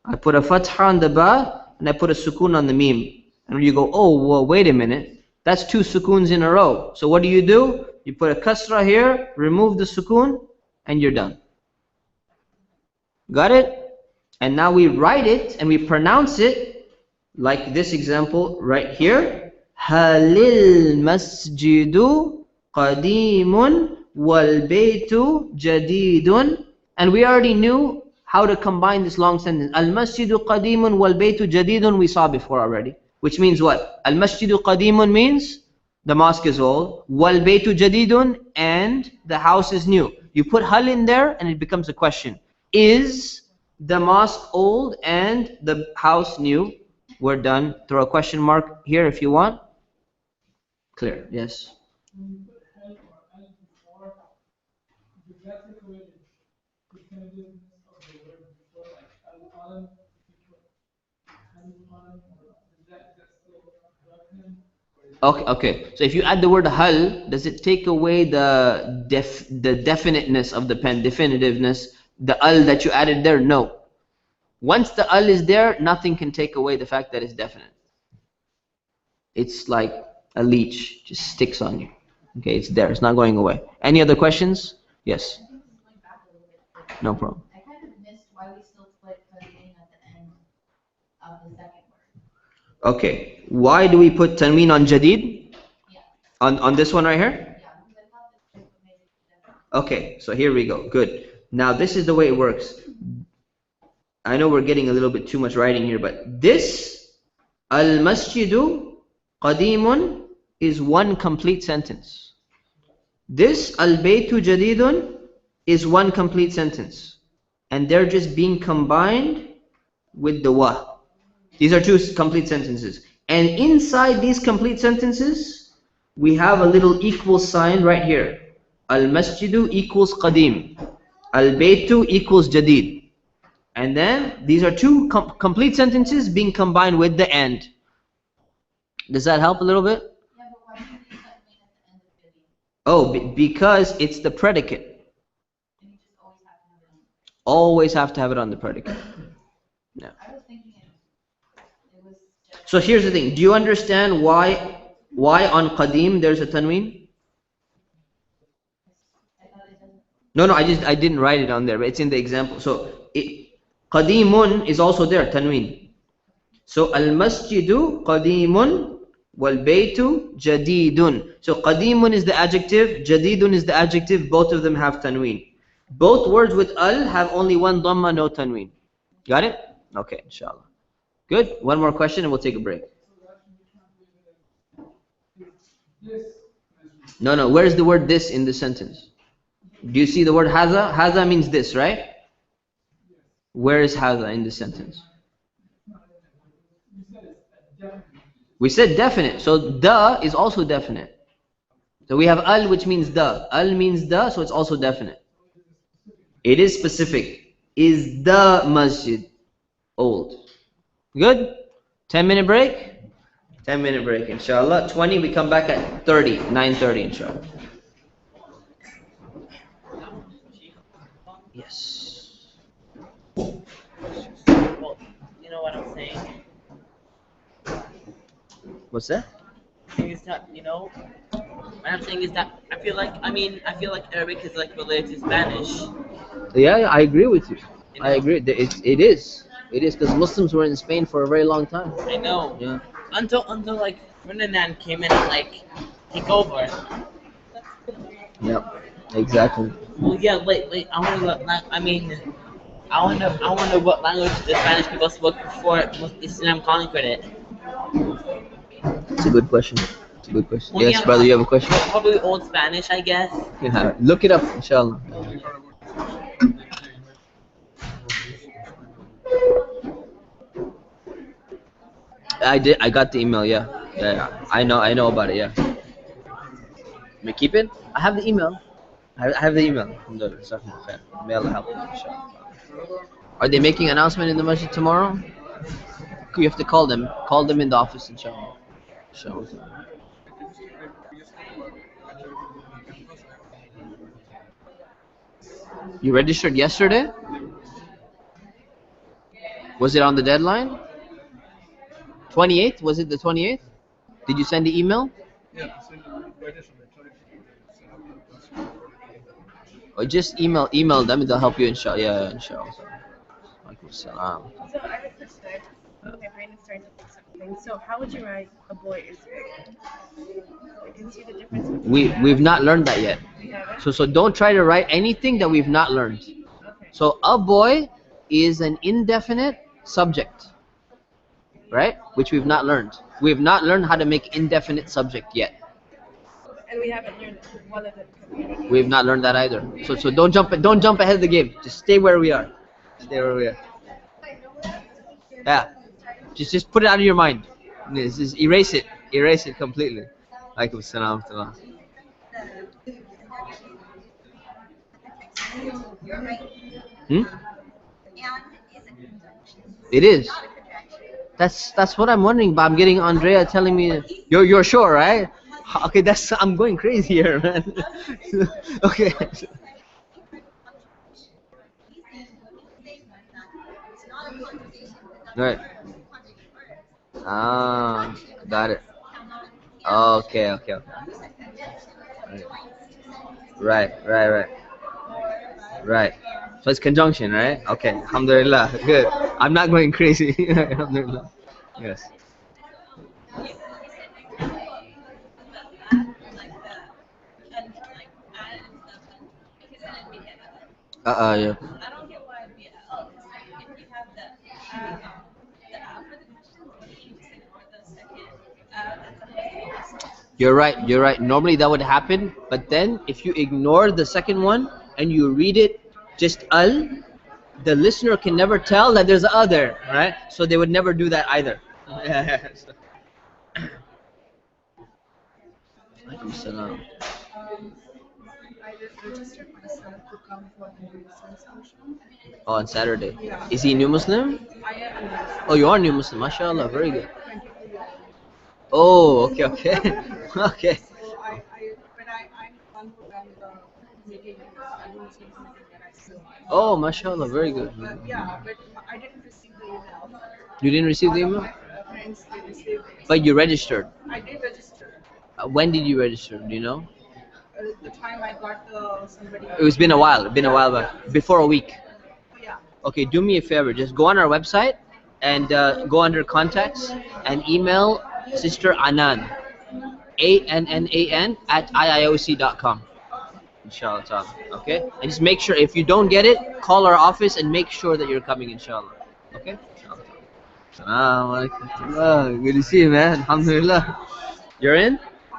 I put a fatha on the ba and I put a sukoon on the mim. And you go, oh, well, wait a minute. That's two sukoons in a row. So what do? You put a kasra here, remove the sukoon, and you're done. Got it? And now we write it and we pronounce it like this example right here. Halil masjidu qadimun wal baytu jadidun. And we already knew how to combine this long sentence. Al masjidu qadimun wal baytu jadidun we saw before already. Which means what? Al masjidu qadimun means the mosque is old. Wal baytu jadidun, and the house is new. You put hal in there and it becomes a question. Is the mosque old and the house new? We're done. Throw a question mark here if you want. Clear? Yes. Okay. So if you add the word hal, does it take away the definiteness of the pen, definitiveness, the al that you added there? No. Once the al is there, nothing can take away the fact that it's definite. It's like A leech just sticks on you. Okay, it's there. It's not going away. Any other questions? Yes. No problem. I kind of missed why we still put tanween at the end of the second word. Okay. Why do we put tanween on jadid? Yeah. On this one right here? Yeah, because I thought this was what made it different. Okay, so here we go. Good. Now this is the way it works. I know we're getting a little bit too much writing here, but this al-masjidu qadimun is one complete sentence. This al-baytu jadidun is one complete sentence. And they're just being combined with the wa. These are two complete sentences. And inside these complete sentences, we have a little equal sign right here. Al-masjidu equals qadim. Al-baytu equals jadid. And then these are two complete sentences being combined with the and. Does that help a little bit? Yeah, but why didn't you put tanween at the end of video? Oh, because it's the predicate. And you just always have to have it on. Always have to have it on the predicate. Yeah. I was thinking it was just. So here's the thing. Do you understand why on qadim there's a tanween? I thought it doesn't. No, I didn't write it on there, but it's in the example. So qadimun is also there, tanween. So al-masjidu qadimun wal baytu jadidun. So qadimun is the adjective, jadidun is the adjective. Both of them have tanween. Both words with al have only one dhamma, no tanween. Got it? Okay, inshallah. Good. One more question and we'll take a break. No. Where's the word this in the sentence? Do you see the word haza? Haza means this, right? Where is haza in the sentence? We said definite. So the is also definite. So we have al, which means the. Al means the, so it's also definite. It is specific. Is the masjid old? Good? 10-minute break? 10-minute break, inshallah. 20, we come back at 30, 9:30, inshallah. Yes. Well, you know what I'm saying? What's that? Thing is that, what I'm saying is that I feel like Arabic is like related to Spanish. Yeah, I agree with you. You I know? agree. It is because Muslims were in Spain for a very long time. I know. Yeah. Until like Ferdinand came in and like take over. Yeah. Exactly. Well, yeah. Wait. I wonder what language the Spanish people spoke before Islam conquered it. It's a good question. It's a good question. Well, Yes, yeah, brother, you have a question? Probably Old Spanish, I guess. Yeah. Look it up, inshallah. I did. I got the email. Yeah. I know about it. Yeah. May keep it? I have the email. I have the email. May Allah help you, inshallah. Are they making an announcement in the masjid tomorrow? You have to call them. Call them in the office, inshallah. You registered yesterday? Was it on the deadline? 28th? Was it the 28th? Did you send the email? Or just email them and they'll help you, inshallah. Yeah, inshallah. Alaikum salam. So I have a question. My brain is starting to think something. So how would you write a boy is big? I can see the difference between We've not learned that yet. we haven't. So don't try to write anything that we've not learned. Okay. So a boy is an indefinite subject, right? Which we've not learned. We've not learned how to make indefinite subject yet. And we haven't learned one of them. We've not learned that either. So don't jump ahead of the game. Just stay where we are. Stay where we are. Yeah. Just put it out of your mind. Just erase it. Erase it completely. Alaikum salam. Hmm? It is. That's what I'm wondering. But I'm getting Andrea telling me you're sure, right? Okay, I'm going crazy here, man. Okay. Right. Ah, got it. Okay, okay, okay. Right, right, right, right. So it's conjunction, right? Okay, alhamdulillah. Good. I'm not going crazy. Alhamdulillah. Yes. Yeah. You're right. You're right. Normally that would happen, but then if you ignore the second one and you read it just al, the listener can never tell that there's other, right? So they would never do that either. Yeah. Alaikum salam. I registered myself to come for the New Muslims function. Oh, on Saturday. Is he new Muslim? I am a Muslim. Oh, you are new Muslim. MashaAllah. Very good. 22 years old. Oh, okay, okay. Okay. So I'm one who ran the meeting, New Muslims meeting that I still. Oh, MashaAllah. Very good. But yeah, but I didn't receive the email. You didn't receive the All of email? my friends they received it. But you registered. I did register. When did you register? Do you know? The time I got the somebody. It's been a while. Been a while back. Before a week. Yeah. Okay, do me a favor. Just go on our website and go under contacts and email Sister Anan, ANNAN at IIOC.com. Inshallah. Ta'ala. Okay? And just make sure, if you don't get it, call our office and make sure that you're coming, inshallah. Okay? Inshallah. Assalamu alaikum. Good to see you, man. Alhamdulillah. You're in?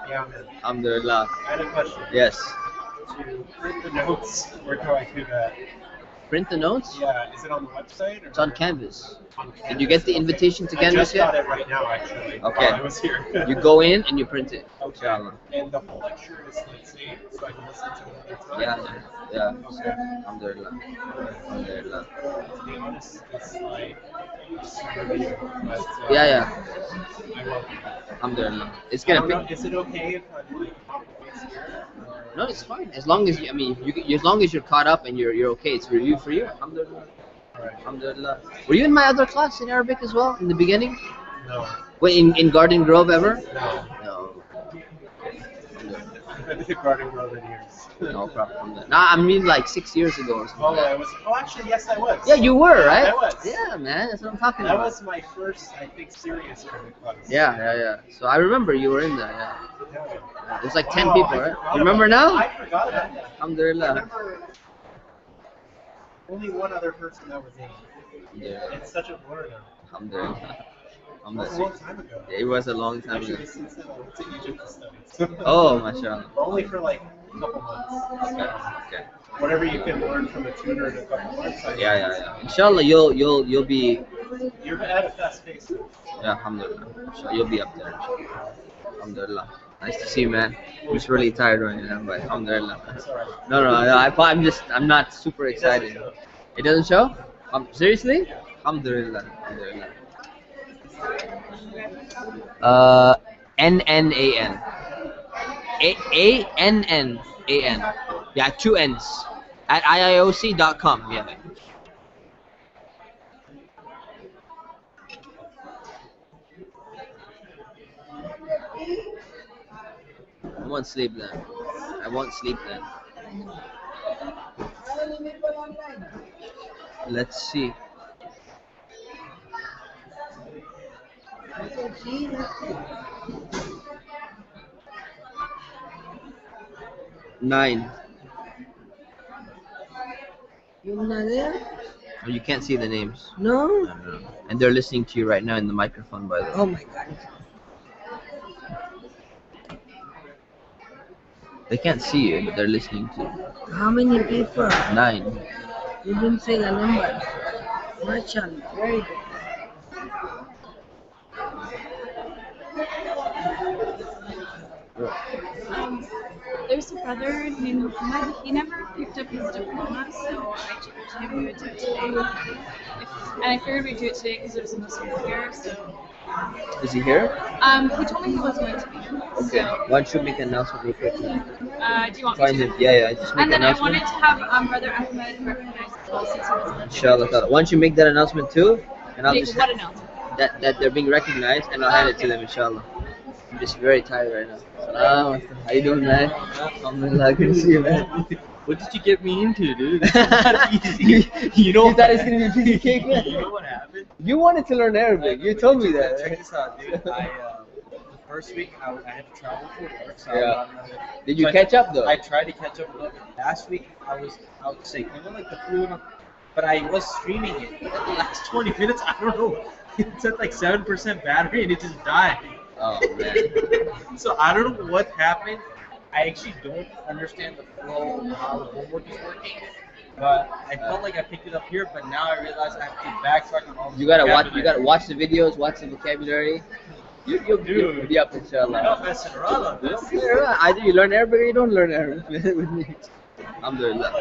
Yeah, man. Alhamdulillah. I had a question. Yes. To print the notes, where do I do that? Print the notes? Yeah, is it on the website? Or It's on Canvas. on Did you get the Canvas? invitation to Okay. I Canvas just got yet? it right now, actually. Okay. While I was here. You go in and you print it. Okay. Inshallah. And the whole lecture is like saved, so I can listen to it another time. Yeah. Okay. Alhamdulillah. Alhamdulillah. To be honest, it's like super video, but Yeah. I love it. Alhamdulillah. It's I gonna don't know, pick. is it okay if I'm like voice here? Or- No, it's fine. As long as you, I mean, as long as you're caught up and you're okay, it's review for you. Alhamdulillah. Alright. Alhamdulillah. Were you in my other class in Arabic as well in the beginning? No. Wait, in Garden Grove ever? No. No. I've been to Garden Grove in years. No problem. Nah, I mean like 6 years ago or something. Oh, I was. Oh, actually, yes, I was. Yeah, you were, right? I was. Yeah, man, that's what I'm talking That about. was my first, I think, serious Arabic class. Yeah. So I remember you were in there. Yeah. Yeah. It was like 10 Wow, people, I right? forgot You remember about now? that. I forgot about that. I Alhamdulillah. remember only one other person that was in. Yeah. It's such a blur now. Alhamdulillah. That was a long time ago. It was a long time ago. Actually, since then, I went to Egypt to study. Oh, mashallah. Only for like a couple months. Okay. Whatever you can learn from a tutor in a couple months. Yeah. Inshallah, you'll be. You're at a fast pace. Yeah, alhamdulillah. Inshallah, you'll be up there. Inshallah. Alhamdulillah. Nice to see you, man. I'm just really tired right now, but alhamdulillah. It's alright. No, I'm not super excited. It doesn't show? Seriously? Alhamdulillah. Alhamdulillah. NNAN. ANNAN. Yeah, 2 N's. At IIOC.com. Yeah. I won't sleep then. I won't sleep then. Let's see. Nine. You're not there? Oh, you can't see the names. No? No. And they're listening to you right now in the microphone, by the way. Oh my God. They can't see you, but they're listening to you. How many people? 9. You didn't say the number. Mashallah. Very good. There's a brother named Muhammad. He never picked up his diploma, so I told him we would do it today. And I figured we'd do it today because there's a Muslim here. So Is he here? he told me he was going to be. Okay. So Why don't you make an announcement real quick? do you want Find me him. to? Yeah. Just make And an then I announcement. wanted to have Brother Ahmed recognized as well since he was Inshallah. Ta'ala. Why don't you make that announcement too? And I'll Make just what announcement? that they're being recognized, and I'll hand it to them. Inshallah. I'm just very tired right now. Salam. How you doing, man? Alhamdulillah, good to see you, man. What did you get me into, dude? It's not easy. You know You thought it's gonna be a piece of cake, man? You know what happened? You wanted to learn Arabic. You told me that. Check this out, dude. The first week I had to travel for work, so Yeah. I got another. Did you so catch up though? I tried to catch up a little bit. Last week I was out sick. You know, like the flu and all. But I was streaming it. But the last 20 minutes, I don't know. It's at like 7% battery and it just died. Oh man. So I don't know what happened. I actually don't understand the flow of how the homework is working. But I felt like I picked it up here, but now I realize I have to get back so I can all You gotta watch. You gotta watch the videos. Watch the vocabulary. You'll be up, You're inshallah. not messing around on this. Yeah, either you learn Arabic or you don't learn Arabic with me. Alhamdulillah.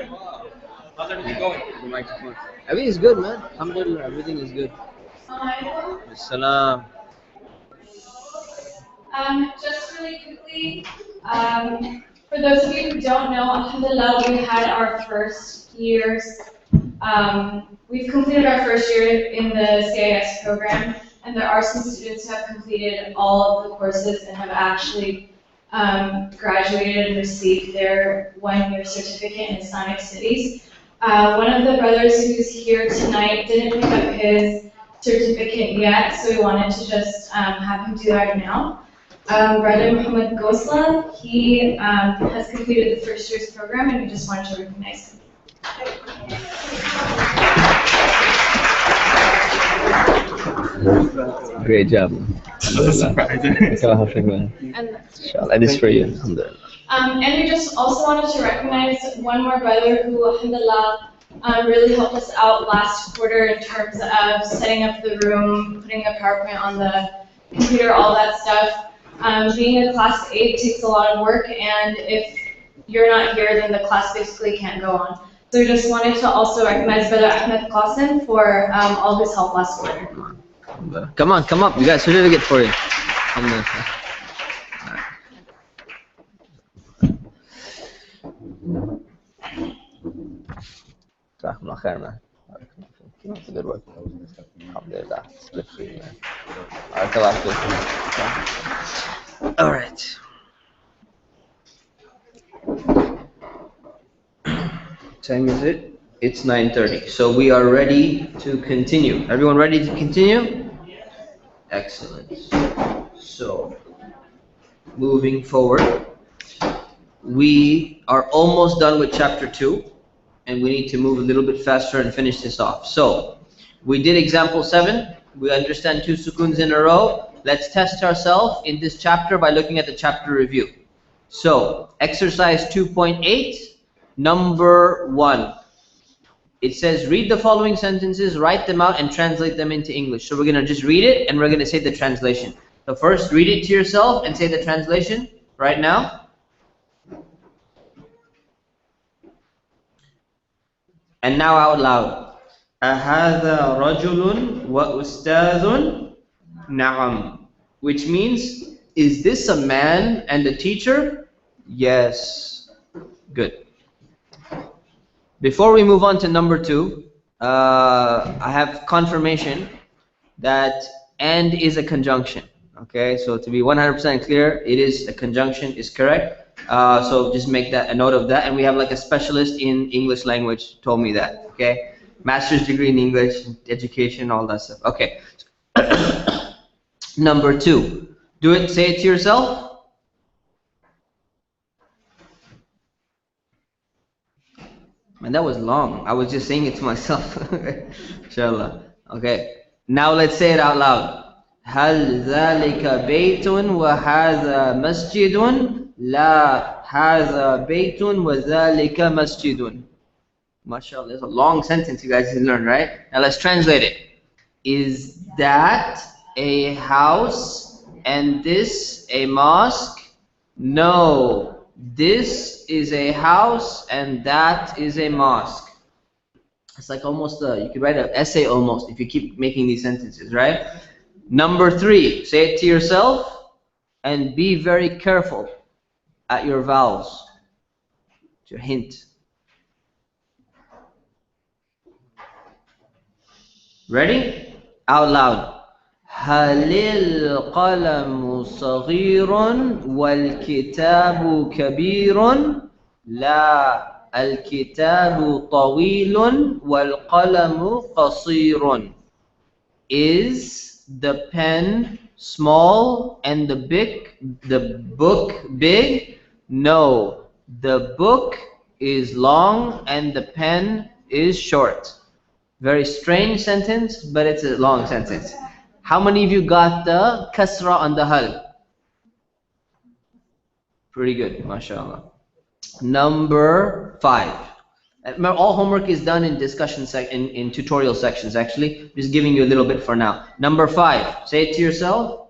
How's everything going? The microphone. Everything is good, man. Alhamdulillah, everything is good. Salam. Just really quickly, for those of you who don't know, alhamdulillah, we had our first years. We've completed our first year in the CIS program, and there are some students who have completed all of the courses and have actually graduated and received their one-year certificate in Islamic studies. One of the brothers who's here tonight didn't pick up his certificate yet, so we wanted to just have him do that now. Brother Muhammad Gosla, he has completed the first year's program, and we just wanted to recognize him. Great job. And it's for you. Alhamdulillah. And we just also wanted to recognize one more brother who, alhamdulillah, really helped us out last quarter in terms of setting up the room, putting the PowerPoint on the computer, all that stuff. Being a class 8 takes a lot of work, and if you're not here, then the class basically can't go on. So we just wanted to also recognize Brother Ahmed Qasim for all his help last quarter. Come on, come up. We got a certificate for you. Alhamdulillah. Jazakumullah khair, man. That's a good work. Alhamdulillah. It's good for you, man. All right. Time is it? It's 9:30. So we are ready to continue. Everyone ready to continue? Excellent. So, moving forward, we are almost done with chapter 2, and we need to move a little bit faster and finish this off. So, we did example 7. We understand 2 sukuns in a row. Let's test ourselves in this chapter by looking at the chapter review. So, exercise 2.8, number 1. It says, read the following sentences, write them out, and translate them into English. So we're going to just read it, and we're going to say the translation. So first, read it to yourself and say the translation right now. And now out loud. أَهَذَا رَجُلٌ وَأُسْتَاذٌ نَعَمْ. Which means, is this a man and a teacher? Yes. Good. Before we move on to number 2, I have confirmation that and is a conjunction. Okay, so to be 100% clear, it is a conjunction is correct. So just make that a note of that. And we have like a specialist in English language told me that. Okay, master's degree in English, education, all that stuff. Okay. Number 2, do it. Say it to yourself. Man, that was long. I was just saying it to myself. Inshallah. Okay. Now let's say it out loud. هل ذلك بيت وهذا مسجد؟ لا هذا بيت وذلك مسجد. MashaAllah. There's a long sentence you guys didn't learn, right? Now let's translate it. Is that a house and this a mosque? No. This is a house and that is a mosque. It's like almost you could write an essay almost if you keep making these sentences, right? Number 3, say it to yourself and be very careful at your vowels. It's your hint. Ready? Out loud. هل القلم صغير والكتاب كبير؟ لا، الكتاب طويل والقلم قصير. Is the pen small and the book big? No, the book is long and the pen is short. Very strange sentence, but it's a long sentence. How many of you got the kasra on the hal? Pretty good, mashallah. Number 5. Remember, all homework is done in discussion in tutorial sections. Actually, just giving you a little bit for now. Number 5. Say it to yourself.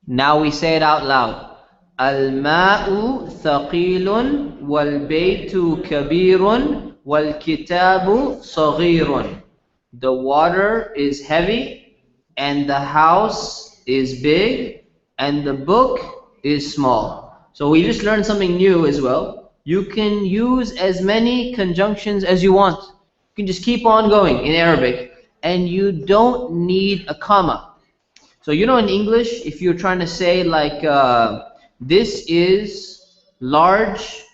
Now we say it out loud. الماء ثقيل والبيت كبير والكتاب صغير. The water is heavy and the house is big and the book is small. So we just learned something new as well. You can use as many conjunctions as you want. You can just keep on going in Arabic and you don't need a comma. So you know in English, if you're trying to say like this is large,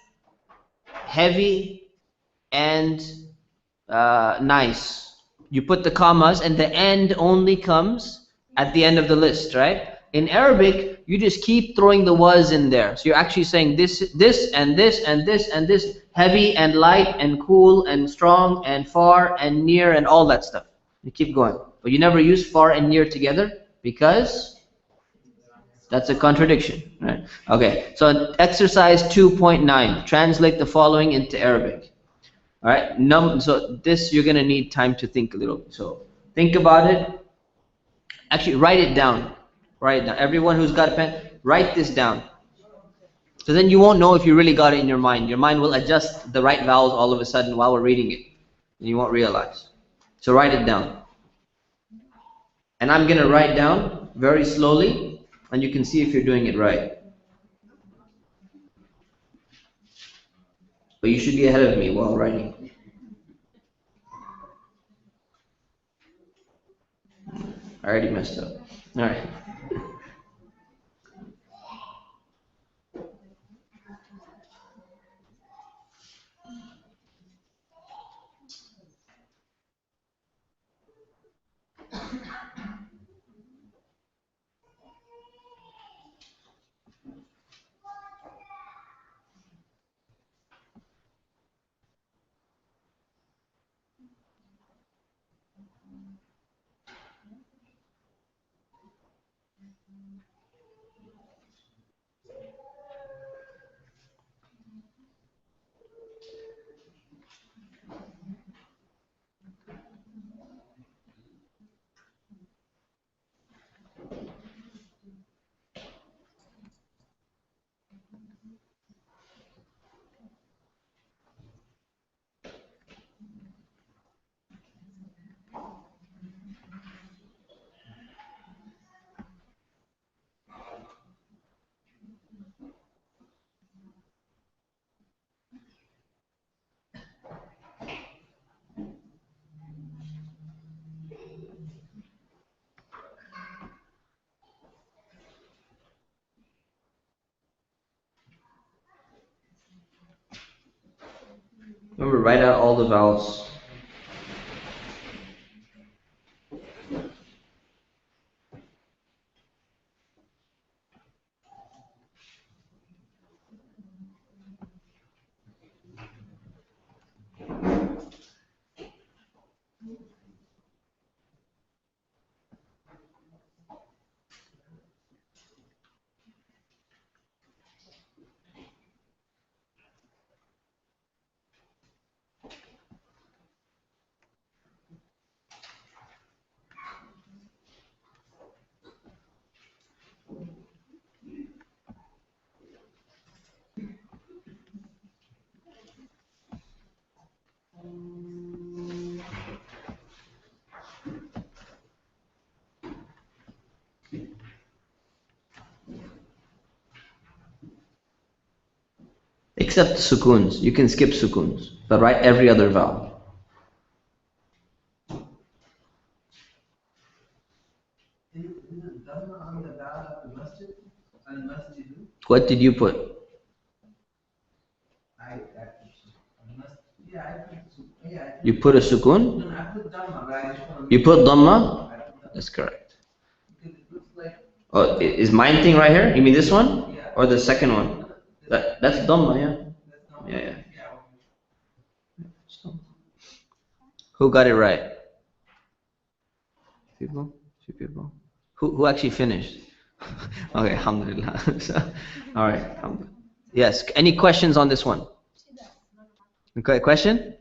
heavy, and nice, you put the commas and the end only comes at the end of the list, right? In Arabic, you just keep throwing the was in there. So you're actually saying this, and this, and this, and this, heavy and light and cool and strong and far and near and all that stuff. You keep going. But you never use far and near together because that's a contradiction, right? Okay, so exercise 2.9. Translate the following into Arabic. All right, so this you're gonna need time to think a little. So think about it. Actually, write it down. Write it down. Everyone who's got a pen, write this down. So then you won't know if you really got it in your mind. Your mind will adjust the right vowels all of a sudden while we're reading it, and you won't realize. So write it down. And I'm gonna write down very slowly, and you can see if you're doing it right. But you should be ahead of me while writing. I already messed up. All right. Remember, write out all the vowels. Except sukuns. You can skip sukuns, but write every other vowel. What did you put? You put a sukun? You put dhamma? That's correct. Oh, is mine thing right here? You mean this one? Or the second one? That's dhamma, yeah. Yeah, yeah. Who got it right? People? Two people? Who actually finished? Okay, alhamdulillah. So, all right. Alhamdulillah. Yes, any questions on this one? Okay, question?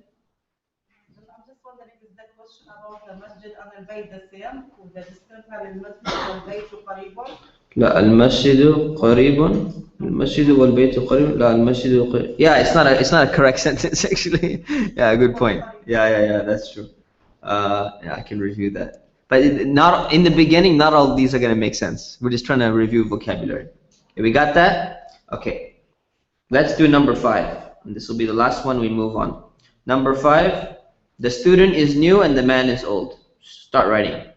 I'm just wondering if that question about the masjid and al-bayt the same, the distance between al-masjid and al-bayt قريب. لا المسجد قريب المسجد والبيت قريب لا المسجد قريب. Yeah, it's not a correct sentence actually. Yeah, good point. Yeah, that's true. Yeah, I can review that. But not in the beginning, not all of these are going to make sense. We're just trying to review vocabulary. Okay, we got that? Okay. Let's do number 5. And this will be the last one we move on. Number 5, the student is new and the man is old. Start writing.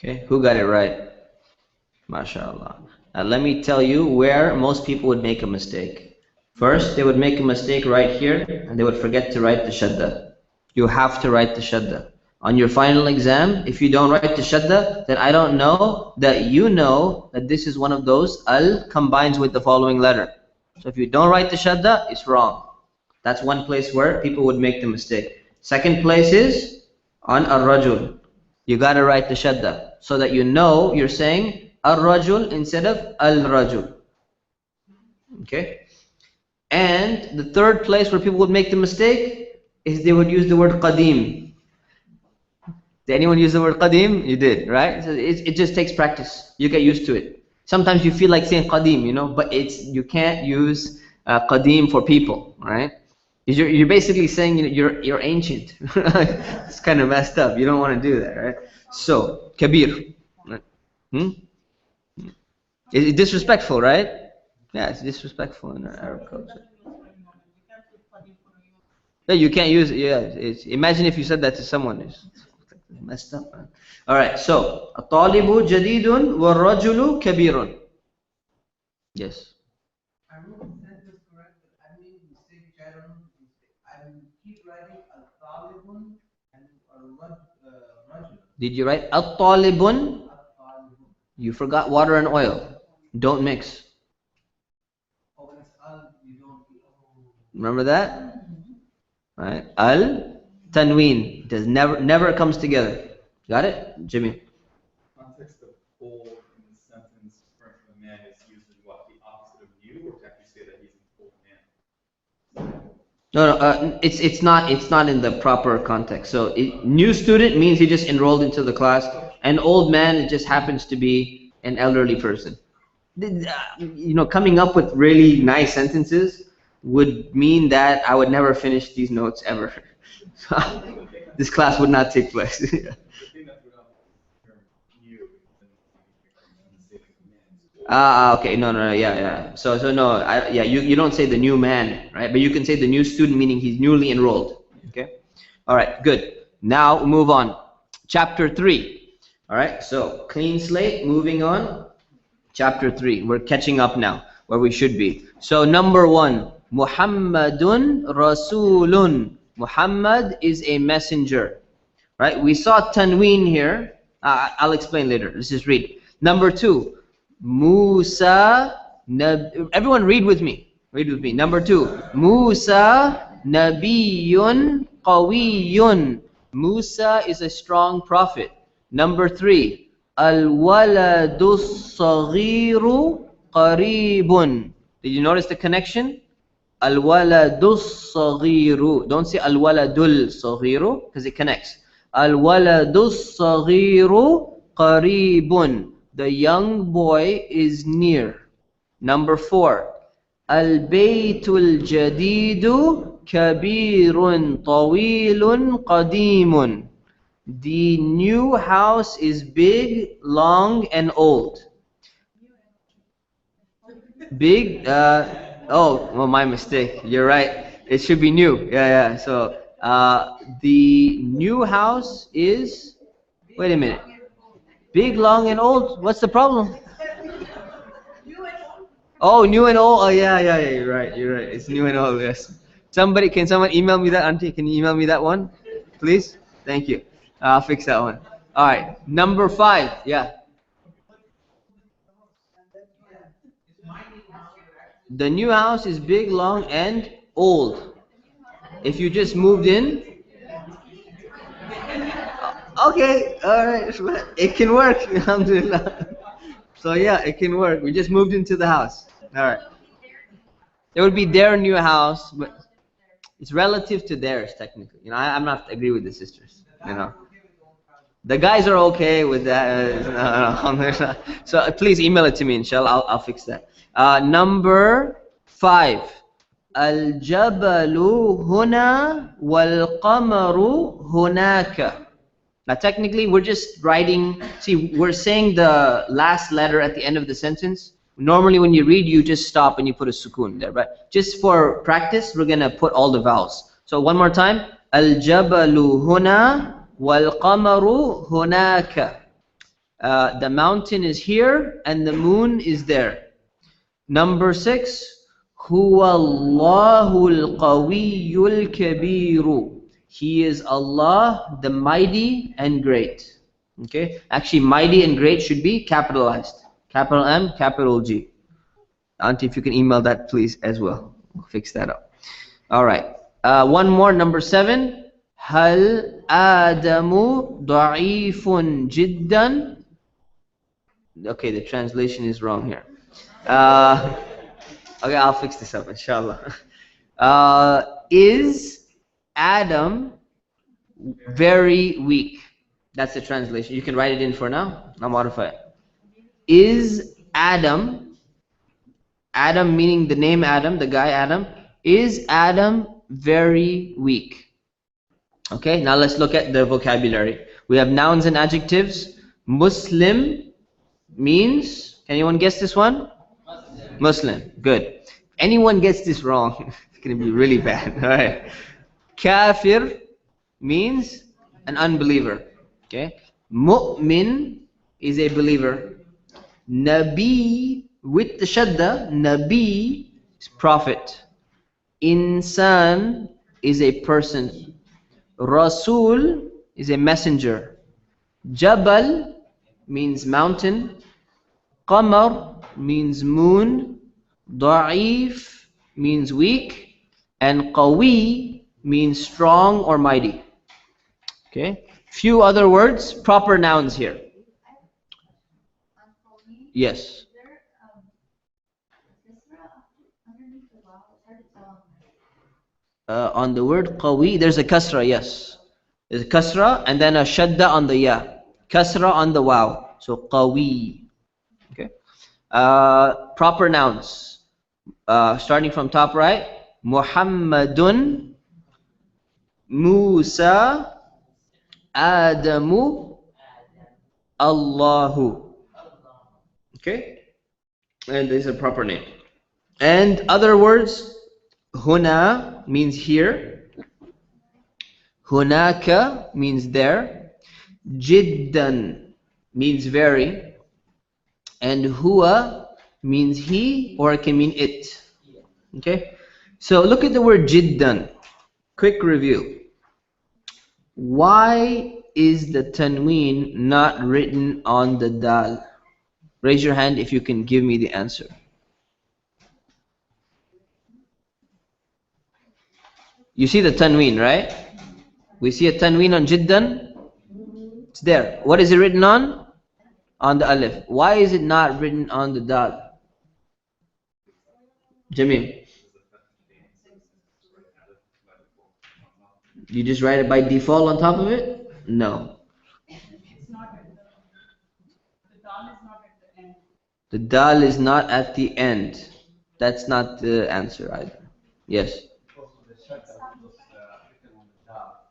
Okay, who got it right? MashaAllah. Now let me tell you where most people would make a mistake. First, they would make a mistake right here and they would forget to write the shadda. You have to write the shadda. On your final exam, if you don't write the shadda, then I don't know that you know that this is one of those al combines with the following letter. So if you don't write the shadda, it's wrong. That's one place where people would make the mistake. Second place is on ar-rajul. You gotta write the shadda so that you know you're saying ar-rajul instead of al-rajul. Okay? And the third place where people would make the mistake is they would use the word qadim. Did anyone use the word qadim? You did, right? So it just takes practice. You get used to it. Sometimes you feel like saying qadim, you know, but you can't use qadim for people, right? You're basically saying you're ancient. It's kind of messed up. You don't want to do that, right? So kabir. It's disrespectful, right? Yeah, it's disrespectful in our Arab culture. Yeah, you can't use it. Yeah, imagine if you said that to someone. It's messed up, man. All right. So الطالب جديد والرجل كبير. Yes. I wrote the sentence correct, but I made a mistake which I don't know. I keep writing al-talibun and al-rajul. Did you write al-talibun? You forgot water and oil. Don't mix. Oh, it's al, you don't. Remember that? Right? Al-tanween. Does never comes together. Got it? Jimmy. Context of old in the sentence for a man is usually what, the opposite of new, or to actually say that he's an old man? No, it's not in the proper context. So new student means he just enrolled into the class. An old man, it just happens to be an elderly person. You know, coming up with really nice sentences would mean that I would never finish these notes ever. this class would not take place. The thing that threw out the term new is the command. Okay, no, yeah. So no, yeah, you don't say the new man, right? But you can say the new student, meaning he's newly enrolled. Okay, all right, good. Now move on. Chapter 3. All right, so clean slate. Moving on. Chapter 3. We're catching up now, where we should be. So number 1, Muhammadun Rasulun. Muhammad is a messenger. Right? We saw tanween here. I'll explain later. Let's just read. Number 2, Musa. Everyone read with me. Read with me. Number 2, Musa Nabiyun Qawiyun. Musa is a strong prophet. Number 3, Al-waladus saghiru qaribun. Did you notice the connection? Al-waladus saghiru. Don't say al-waladul saghiru because it connects. Al-waladus saghiru qaribun. The young boy is near. Number 4, Al-baytul jadidu kabirun tawilun qadimun. The new house is big, long, and old. Big, well, my mistake. You're right. It should be new. Yeah. So, the new house is, wait a minute. Big, long, and old? What's the problem? Oh, new and old. Oh, yeah. You're right. It's new and old. Yes. Can someone email me that, Auntie? Can you email me that one, please? Thank you. I'll fix that one. All right. Number 5. Yeah. The new house is big, long, and old. If you just moved in, okay, all right, it can work. Alhamdulillah. So yeah, it can work. We just moved into the house. All right. It would be their new house, but it's relative to theirs technically. I'm not agree with the sisters. The guys are okay with that. No. So please email it to me, inshallah. I'll fix that. Number 5. Al-jabalu huna wal-qamaru hunaka. Now technically we're just writing, we're saying the last letter at the end of the sentence. Normally when you read, you just stop and you put a sukoon there. But just for practice, we're going to put all the vowels. So one more time. Al-jabalu huna wal-qamaru hunaka. The mountain is here and the moon is there. Number 6, Huwa Allahul Qawiyyul Kabiru. He is Allah, the mighty and great. Okay? Actually, mighty and great should be capitalized. Capital M, capital G. Auntie, if you can email that, please, as well. We'll fix that up. All right. One more, number 7. Hal Adamu da'ifun jiddan. Okay, the translation is wrong here. Okay, I'll fix this up, inshallah. Is Adam very weak? That's the translation. You can write it in for now. I'll modify it. Is Adam meaning the name Adam, the guy Adam, is Adam very weak? Okay, now let's look at the vocabulary. We have nouns and adjectives. Muslim means, can anyone guess this one? Muslim. Good. If anyone gets this wrong, it's going to be really bad. All right. Kafir means an unbeliever. Okay. Mu'min is a believer. Nabi with the shadda, Nabi is prophet. Insan is a person. Rasul is a messenger. Jabal means mountain. Qamar means moon. Da'if means weak. And qawi means strong or mighty. Okay. Few other words, proper nouns here. Yes. On the word qawi, there's a kasra, yes. There's a kasra and then a shadda on the ya. Kasra on the waw. So qawi. Okay. Proper nouns. Starting from top right. Muhammadun, Musa, Adamu, Allahu. Okay? And this is a proper name. And other words, huna means here. Hunaka means there. Jiddan means very. And huwa means he, or it can mean it. Okay? So look at the word jiddan. Quick review. Why is the tanween not written on the dal? Raise your hand if you can give me the answer. You see the tanween, right? We see a tanween on jiddan. It's there. What is it written on? On the alif. Why is it not written on the dal? Jamil. You just write it by default on top of it? No. The dal is not at the end. That's not the answer either. Yes.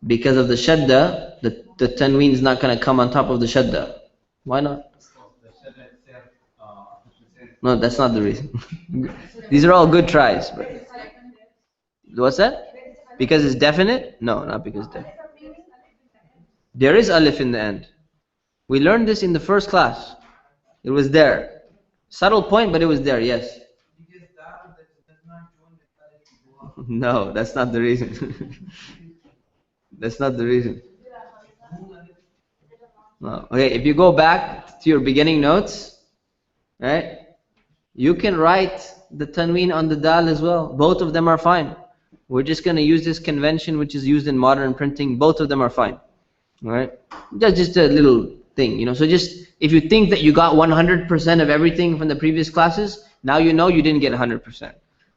Because of the shadda, the tanween is not going to come on top of the shadda. Why not? No, that's not the reason. These are all good tries. But what's that? Because it's definite? No, not because it's definite. There is alif in the end. We learned this in the first class. It was there. Subtle point, but it was there, yes. No, that's not the reason. That's not the reason. No. Okay, if you go back to your beginning notes, right, you can write the tanween on the dal as well. Both of them are fine. We're just going to use this convention which is used in modern printing. Both of them are fine. All right? That's just a little thing, you know. So just, if you think that you got 100% of everything from the previous classes, now you know you didn't get 100%.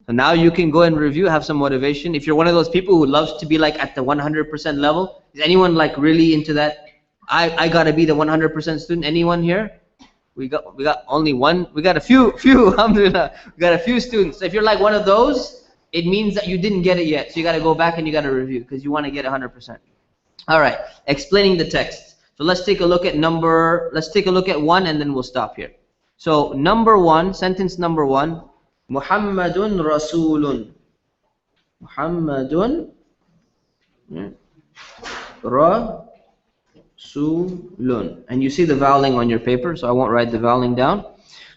So now you can go and review, have some motivation. If you're one of those people who loves to be like at the 100% level, is anyone like really into that? I gotta be the 100% student. Anyone here? We got only one. We got a few. Alhamdulillah. We got a few students. So if you're like one of those, it means that you didn't get it yet. So you gotta go back and you gotta review because you want to get 100%. All right. Explaining the text. So let's take a look at one and then we'll stop here. So number one, sentence number one. Muhammadun Rasulun. Muhammadun Rasulun. And you see the voweling on your paper, so I won't write the voweling down.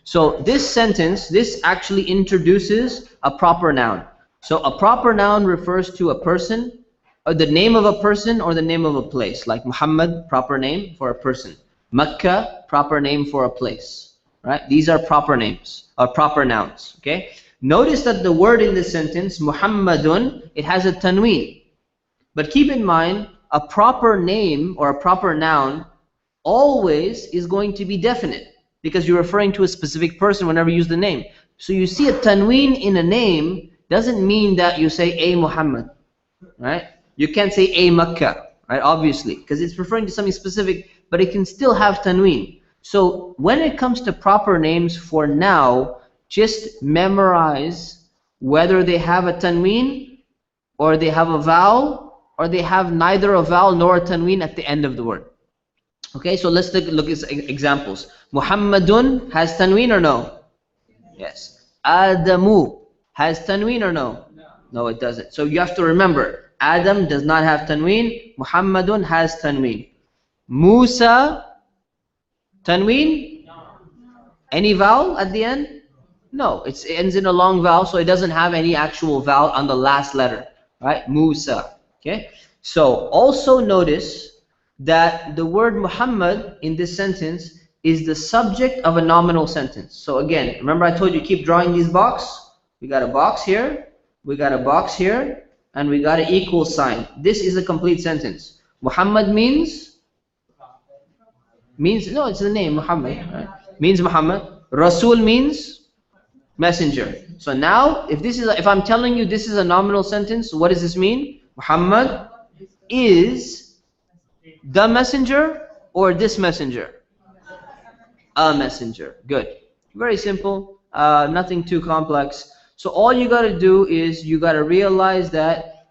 So this sentence, this actually introduces a proper noun. So a proper noun refers to a person, or the name of a person or the name of a place. Like Muhammad, proper name for a person. Makkah, proper name for a place. Right? These are proper names, or proper nouns. Okay? Notice that the word in this sentence, Muhammadun, it has a tanween. But keep in mind, a proper name or a proper noun always is going to be definite because you're referring to a specific person whenever you use the name. So you see a tanween in a name doesn't mean that you say a Muhammad. Right? You can't say a Makkah, right? Obviously, because it's referring to something specific, but it can still have tanween. So when it comes to proper names for now, just memorize whether they have a tanween or they have a vowel or they have neither a vowel nor a tanween at the end of the word. Okay, so let's take a look at examples. Muhammadun has tanween or no? Yes. Adamu has tanween or no? No, it doesn't. So you have to remember, Adam does not have tanween. Muhammadun has tanween. Musa, tanween? Any vowel at the end? No, it ends in a long vowel, so it doesn't have any actual vowel on the last letter. Right? Musa. Okay? So also notice that the word Muhammad in this sentence is the subject of a nominal sentence. So again, remember I told you keep drawing these boxes? We got a box here, we got a box here, and we got an equal sign. This is a complete sentence. Muhammad means no, it's the name Muhammad, right? Means Muhammad. Rasul means messenger. So now if I'm telling you this is a nominal sentence, what does this mean? Muhammad is the messenger or this messenger? A messenger. Good. Very simple. Nothing too complex. So all you got to do is you got to realize that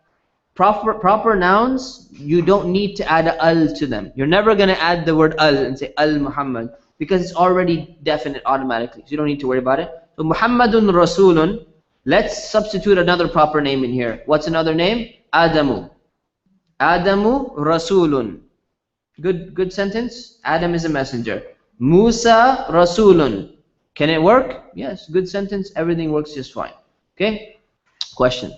Proper nouns, you don't need to add a al to them. You're never going to add the word al and say al Muhammad because it's already definite automatically. So you don't need to worry about it. So Muhammadun Rasulun, let's substitute another proper name in here. What's another name? Adamu. Adamu Rasulun. Good sentence. Adam is a messenger. Musa Rasulun. Can it work? Yes, good sentence. Everything works just fine. Okay? Question.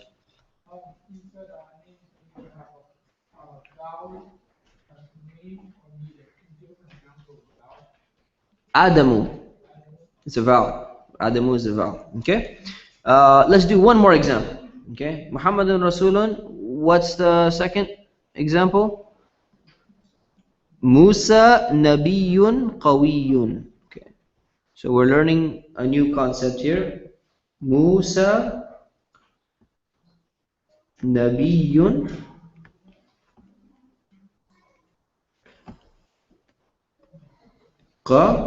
Adamu. It's a vowel. Adamu is a vowel. Okay? Let's do one more example. Okay? Muhammadun Rasulun. What's the second example? Musa Nabiyun Qawiyun. Okay. So we're learning a new concept here. Musa Nabiyun Qawiyun.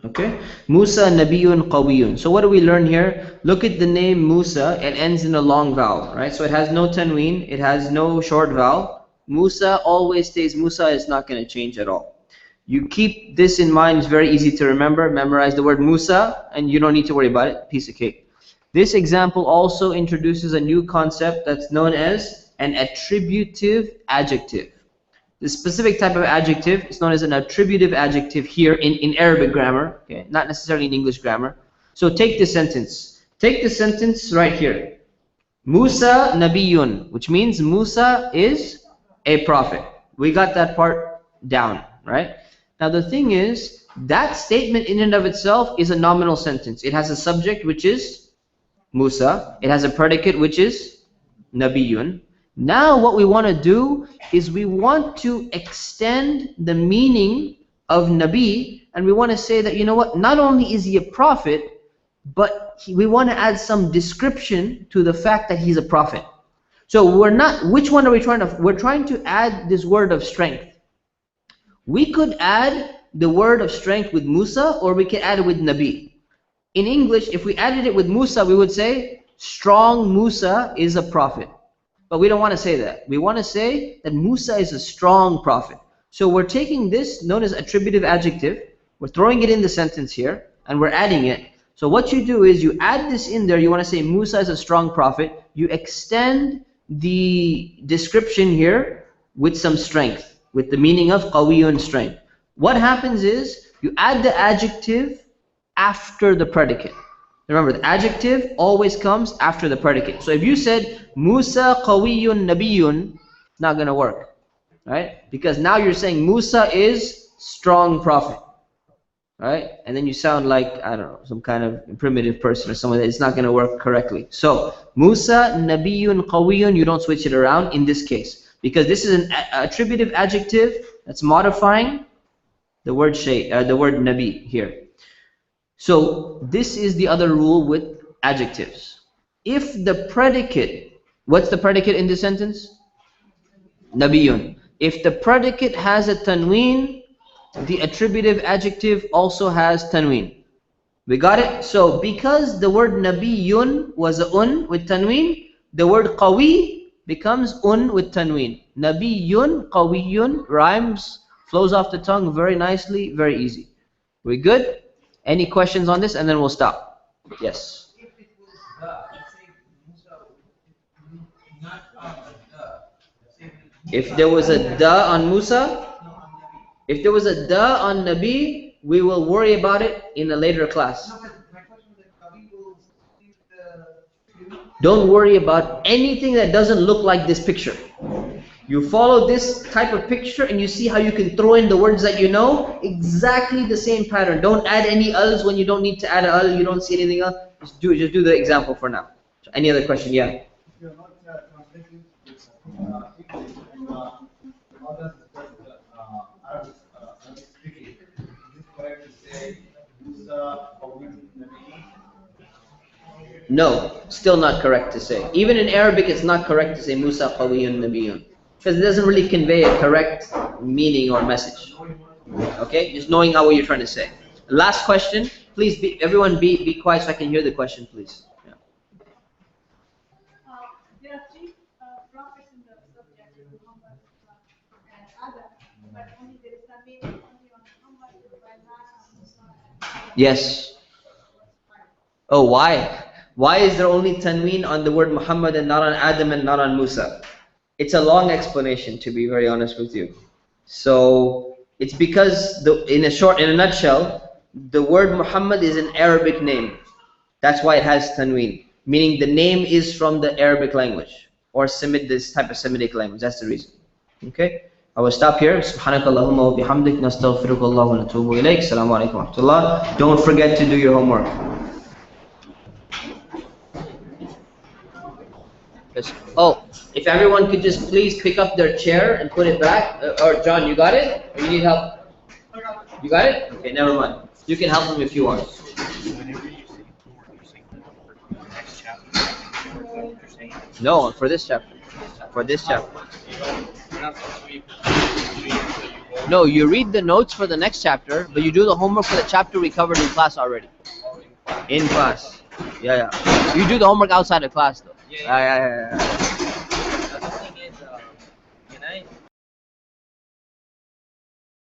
Okay, Musa Nabiyun Qawiyun. So what do we learn here? Look at the name Musa. It ends in a long vowel, right? So it has no tanween. It has no short vowel. Musa always stays Musa. It's not going to change at all. You keep this in mind. It's very easy to remember. Memorize the word Musa, and you don't need to worry about it. Piece of cake. This example also introduces a new concept that's known as an attributive adjective. The specific type of adjective is known as an attributive adjective here in Arabic grammar, okay? Not necessarily in English grammar. So take the sentence. Take the sentence right here. Musa Nabiyun, which means Musa is a prophet. We got that part down, right? Now the thing is, that statement in and of itself is a nominal sentence. It has a subject, which is Musa. It has a predicate, which is Nabiyun. Now what we want to do is we want to extend the meaning of Nabi, and we want to say that, you know what, not only is he a prophet, but we want to add some description to the fact that he's a prophet. So which one are we trying to, we're trying to add this word of strength. We could add the word of strength with Musa, or we could add it with Nabi. In English, if we added it with Musa, we would say, strong Musa is a prophet. But we don't want to say that. We want to say that Musa is a strong prophet. So we're taking this, known as attributive adjective, we're throwing it in the sentence here, and we're adding it. So what you do is you add this in there, you want to say Musa is a strong prophet, you extend the description here with some strength, with the meaning of qawiyun, strength. What happens is, you add the adjective after the predicate. Remember, the adjective always comes after the predicate. So if you said, Musa qawiyun nabiyun, it's not going to work, right? Because now you're saying Musa is strong prophet, right? And then you sound like, I don't know, some kind of primitive person or someone that it's not going to work correctly. So, Musa nabiyun qawiyun, you don't switch it around in this case. Because this is an attributive adjective that's modifying the word nabi here. So this is the other rule with adjectives. If the predicate, what's the predicate in this sentence? Nabiyun. If the predicate has a tanween, the attributive adjective also has tanween. We got it? So because the word nabiyun was a un with tanween, the word qawi becomes un with tanween. Nabiyun, qawiyun, rhymes, flows off the tongue very nicely, very easy. We good? Any questions on this? And then we'll stop. Yes. If it was let's say Musa, not let's say If there was a da on Musa, no, on Nabi. if there was a da on Nabi, we will worry about it in a later class. No, but my question is that Kavi will see the Don't worry about anything that doesn't look like this picture. You follow this type of picture and you see how you can throw in the words that you know, exactly the same pattern. Don't add any al's when you don't need to add an al, you don't see anything else. Just do the example for now. So any other question? Yeah. If you're not translating English, others Arabic speaking, is it correct to say Musa or Nabi? No, still not correct to say. Even in Arabic, it's not correct to say Musa qawiyun nabiyun, because it doesn't really convey a correct meaning or message. Okay, just knowing what you're trying to say. Last question, please. Everyone be quiet so I can hear the question, please. Yeah. Yes. Oh, why? Why is there only tanween on the word Muhammad and not on Adam and not on Musa? It's a long explanation, to be very honest with you. So it's because in a nutshell, the word Muhammad is an Arabic name. That's why it has tanween, meaning the name is from the Arabic language or this type of Semitic language. That's the reason. Okay. I will stop here. Subhanakallahumma wa bihamdik nastaghfiruka wa natubu ilayk. Assalamu alaikum wa rahmatullah. Don't forget to do your homework. Yes. Oh, if everyone could just please pick up their chair and put it back. Or John, you got it? Or you need help? You got it? Okay, never mind. You can help them if you want. No, for this chapter. For this chapter. No, you read the notes for the next chapter, but you do the homework for the chapter we covered in class already. In class. Yeah. You do the homework outside of class though. Yeah.